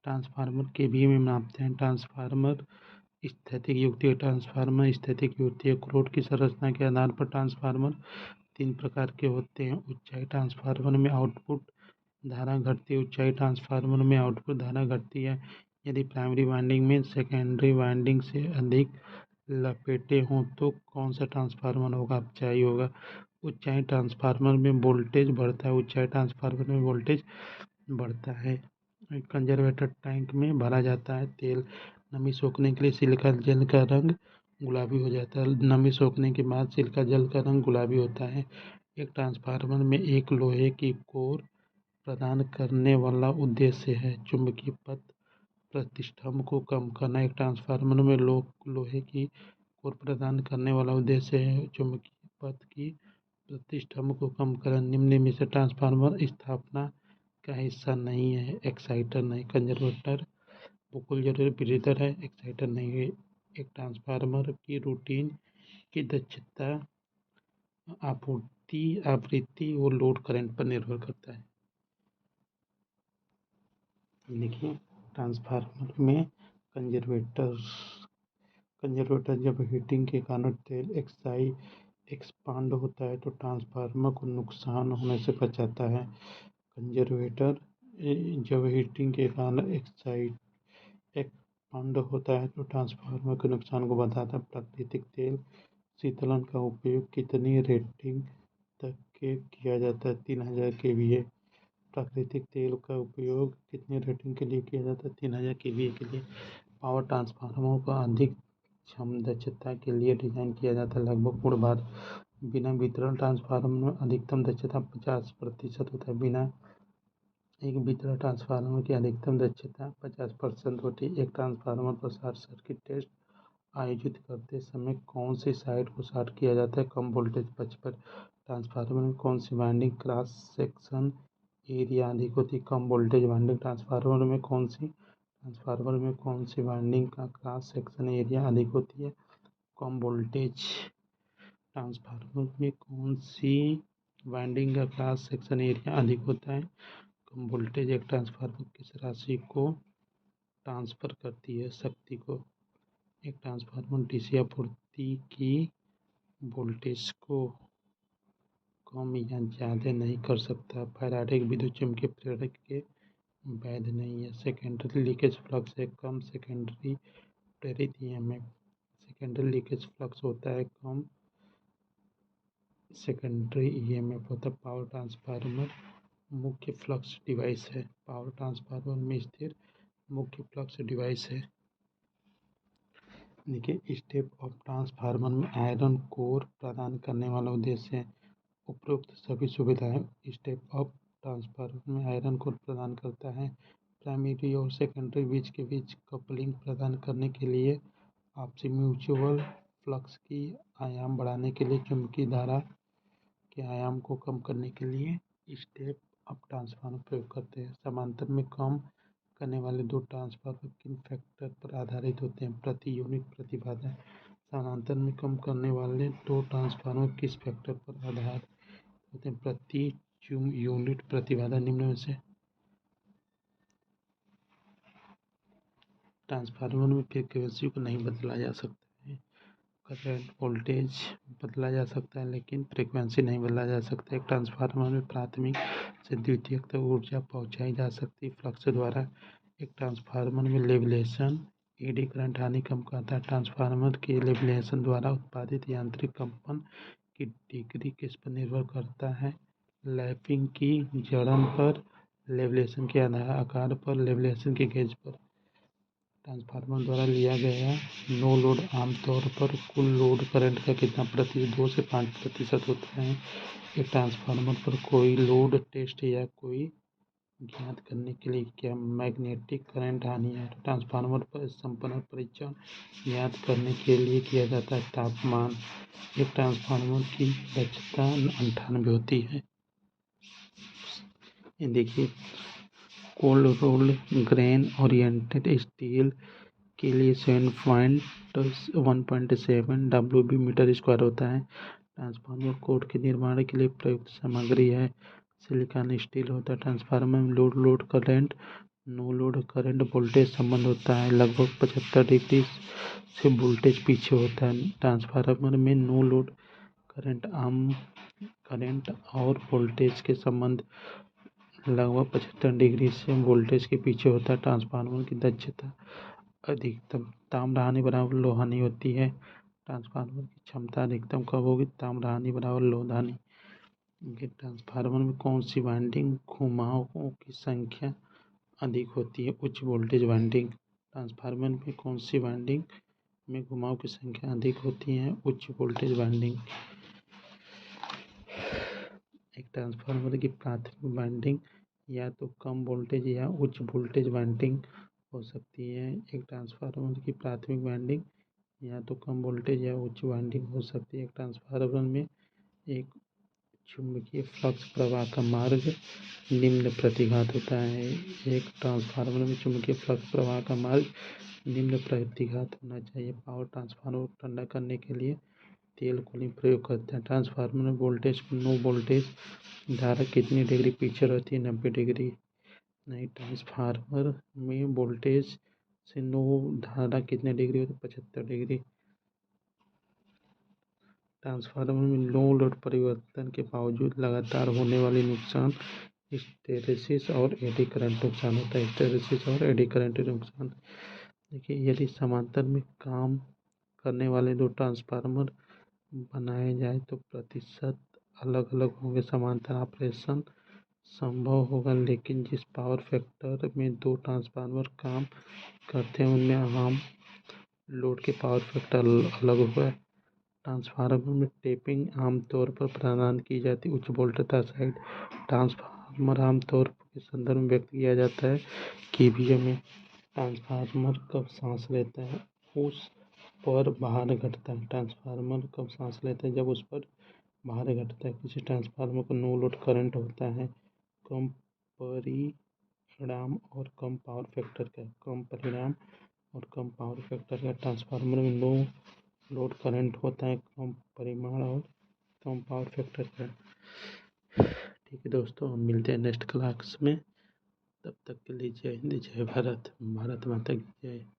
ट्रांसफार्मर के भी में मापते हैं। ट्रांसफार्मर स्थैतिक युक्ति है। ट्रांसफार्मर स्थैतिक युक्ति है। क्रोड की संरचना के आधार पर ट्रांसफार्मर 3 प्रकार के होते हैं। ऊंचाई ट्रांसफार्मर में आउटपुट धारा घटती है। ऊंचाई ट्रांसफार्मर में आउटपुट धारा घटती है यदि प्राइमरी वाइंडिंग में सेकेंडरी वाइंडिंग से अधिक लपेटे हों तो कौन सा ट्रांसफार्मर होगा? अपचायी होगा। ऊंचाई ट्रांसफार्मर में वोल्टेज बढ़ता है। ऊंचाई ट्रांसफार्मर में वोल्टेज बढ़ता है। कंजर्वेटर टैंक में भरा जाता है तेल। नमी सोखने के लिए सिलिका जेल का रंग गुलाबी हो जाता है। नमी सोखने के बाद सिलिका जेल का रंग गुलाबी होता है। एक ट्रांसफार्मर में एक लोहे की कोर प्रदान करने वाला उद्देश्य है चुंबकीय पथ प्रतिष्ठम्भ को कम करना। एक ट्रांसफार्मर में लोहे की कोर प्रदान करने वाला उद्देश्य है चुंबकीय पथ की प्रतिष्ठम्भ को कम करें। निम्न में से ट्रांसफार्मर स्थापना का हिस्सा नहीं है। एक्साइटर नहीं, कंजर्वेटर बिल्कुल जरूरी, ब्रीदर है, एक्साइटर नहीं है। एक ट्रांसफार्मर की रूटीन की दक्षता आपूर्ति आवृत्ति और लोड करंट पर निर्भर करता है। देखिए ट्रांसफार्मर में कंजर्वेटर जब हीटिंग के कारण तेल एक्सपांड होता है तो ट्रांसफार्मर को नुकसान होने से बचाता है। कंजर्वेटर जब हीटिंग के कारण एक्सपांड होता है तो ट्रांसफार्मर के नुकसान को बताता है। प्राकृतिक तेल शीतलन का उपयोग कितनी रेटिंग तक के किया जाता है? 3000 kVA। प्राकृतिक तेल का उपयोग कितनी रेटिंग के लिए किया जाता है? 3000 kVA के लिए। पावर ट्रांसफार्मर को अधिक दक्षता के लिए डिज़ाइन किया जाता है। लगभग पूर्ण भार बिना वितरण ट्रांसफार्मर में अधिकतम दक्षता 50% होता है। बिना एक वितरण ट्रांसफार्मर की अधिकतम दक्षता 50% होती है। एक ट्रांसफार्मर पर शॉर्ट सर्किट टेस्ट आयोजित करते समय कौन सी साइड को शॉर्ट किया जाता है? कम वोल्टेज पक्ष पर। ट्रांसफार्मर में कौन C winding cross section area अधिक होती है? कम वोल्टेज वाइंडिंग। ट्रांसफार्मर में कौन सी वाइंडिंग का क्रॉस सेक्शन एरिया अधिक होती है? कम वोल्टेज। ट्रांसफार्मर में कौन सी वाइंडिंग का क्रॉस सेक्शन एरिया अधिक होता है? कम वोल्टेज। एक ट्रांसफार्मर किस राशि को ट्रांसफर करती है? शक्ति को। एक ट्रांसफार्मर डीसी आपूर्ति की वोल्टेज को कम या ज़्यादा नहीं कर सकता। फैराडे विद्युत चुम्बकीय प्रेरक के वैध नहीं है। सेकेंडरी लीकेज फ्लक्स है कम। सेकेंडरी प्रेरित ईएमएफ। सेकेंडरी लीकेज फ्लक्स होता है कम, सेकेंडरी ईएमएफ होता है। पावर ट्रांसफार्मर मुख्य फ्लक्स डिवाइस है। पावर ट्रांसफार्मर में स्थिर मुख्य फ्लक्स डिवाइस है। देखिए स्टेप अप ट्रांसफार्मर में आयरन कोर प्रदान करने वाला उद्देश्य है। उपरोक्त सभी सुविधाएं स्टेप अप ट्रांसफार्मर में आयरन कोर प्रदान करता है। प्राइमरी और सेकेंडरी बीच के बीच कपलिंग प्रदान करने के लिए, आपसी म्यूचुअल फ्लक्स की आयाम बढ़ाने के लिए, चुंबकीय धारा के आयाम को कम करने के लिए स्टेप अप ट्रांसफार्मर प्रयोग करते हैं। समांतर में काम करने वाले दो ट्रांसफार्मर किन फैक्टर पर आधारित होते हैं? प्रति यूनिट प्रतिबाधा। समांतर में काम करने वाले दो ट्रांसफार्मर किस फैक्टर पर आधारित होते हैं? प्रति यूनिट प्रतिबाधा। निम्न में से ट्रांसफार्मर में फ्रीक्वेंसी को नहीं बदला जा सकता है। करंट वोल्टेज बदला जा सकता है लेकिन फ्रीक्वेंसी नहीं बदला जा सकता। एक ट्रांसफार्मर में प्राथमिक से द्वितीयक तक ऊर्जा पहुंचाई जा सकती है फ्लक्स द्वारा। एक ट्रांसफार्मर में लेवलेशन एडी करंट हानि कम करता है। ट्रांसफार्मर के लेवलेशन द्वारा उत्पादित यांत्रिक कंपन की डिग्री किस पर निर्भर करता है? लैपिंग की जड़न पर, लेवलेशन के आकार पर, लेवलेशन के गेज पर। ट्रांसफार्मर द्वारा लिया गया नो लोड आमतौर पर कुल लोड करंट का कितना प्रतिशत? 2 से 5% होता है। एक ट्रांसफार्मर पर कोई लोड टेस्ट या कोई ज्ञात करने के लिए क्या मैग्नेटिक करंट हानि है? ट्रांसफार्मर पर संपन्न परीक्षण ज्ञात करने के लिए किया जाता है। तापमान। एक ट्रांसफार्मर की दक्षता 98 होती है। ये देखिए cold rolled grain oriented steel के लिए 1.7 WB मीटर स्क्वायर होता है। ट्रांसफार्मर कोड के निर्माण के लिए प्रयुक्त सामग्री है सिलिकॉन स्टील होता है। ट्रांसफार्मर में load current no load current voltage संबंध होता है। लगभग 75 डिग्री से वोल्टेज पीछे होता है। ट्रांसफार्मर में नो लोड करंट आम करंट और वोल्टेज के संबंध लगभग 75 डिग्री से वोल्टेज के पीछे होता है। ट्रांसफार्मर की दक्षता अधिकतम ताम्र हानि बराबर लौह हानि होती है। ट्रांसफार्मर की क्षमता अधिकतम कब होगी? ताम्र हानि बराबर लौह हानि। ट्रांसफार्मर में कौन सी वाइंडिंग घुमावों की संख्या अधिक होती है? उच्च वोल्टेज वाइंडिंग। ट्रांसफार्मर में कौन सी वाइंडिंग में घुमाव की संख्या अधिक होती है? उच्च वोल्टेज वाइंडिंग। एक ट्रांसफार्मर की प्राथमिक वाइंडिंग या तो कम वोल्टेज या उच्च वोल्टेज वाइंडिंग हो सकती है। एक ट्रांसफार्मर की प्राथमिक वाइंडिंग या तो कम वोल्टेज या उच्च वाइंडिंग हो सकती है। एक ट्रांसफार्मर में एक चुंबकीय फ्लक्स प्रवाह का मार्ग निम्न प्रतिघात होता है। एक ट्रांसफार्मर में चुंबकीय फ्लक्स प्रवाह का मार्ग निम्न प्रतिघात होना चाहिए। पावर ट्रांसफार्मर को ठंडा करने के लिए तेल कूलिंग प्रयोग करते हैं। ट्रांसफार्मर में वोल्टेज नो वोल्टेज धारा कितनी डिग्री पीछे रहती है? 90 डिग्री। नहीं, ट्रांसफार्मर में वोल्टेज से नो धारा कितने डिग्री होती है? 75 डिग्री। ट्रांसफार्मर में नो लोड परिवर्तन के बावजूद लगातार होने वाली नुकसान हिस्टैरिसीस और एडी करंट नुकसान होता है। हिस्टैरिसीस और एडी करंट नुकसान। देखिए, यदि समांतर में काम करने वाले दो ट्रांसफार्मर बनाए जाए तो प्रतिशत अलग अलग होंगे। समांतर ऑपरेशन संभव होगा, लेकिन जिस पावर फैक्टर में दो ट्रांसफार्मर काम करते हैं उनमें आम लोड के पावर फैक्टर अलग होगा। ट्रांसफार्मर में टेपिंग आमतौर पर प्रदान की जाती है। उच्च वोल्टता साइड ट्रांसफार्मर आमतौर के संदर्भ में व्यक्त किया जाता है। केवीए में ट्रांसफार्मर कब सांस लेता है? उस पर भार घटता है। ट्रांसफार्मर कब सांस लेता है? जब उस पर भार घटता है। किसी ट्रांसफार्मर को नो लोड करंट होता है। कम परिणाम और कम पावर फैक्टर का। कम परिणाम और कम पावर फैक्टर का। ट्रांसफार्मर में नो लोड करंट होता है। कम परिमाण और कम पावर फैक्टर का। ठीक है दोस्तों, हम मिलते हैं नेक्स्ट क्लास में। तब तक के लिए जय हिंद, जय भारत, भारत माता की जय।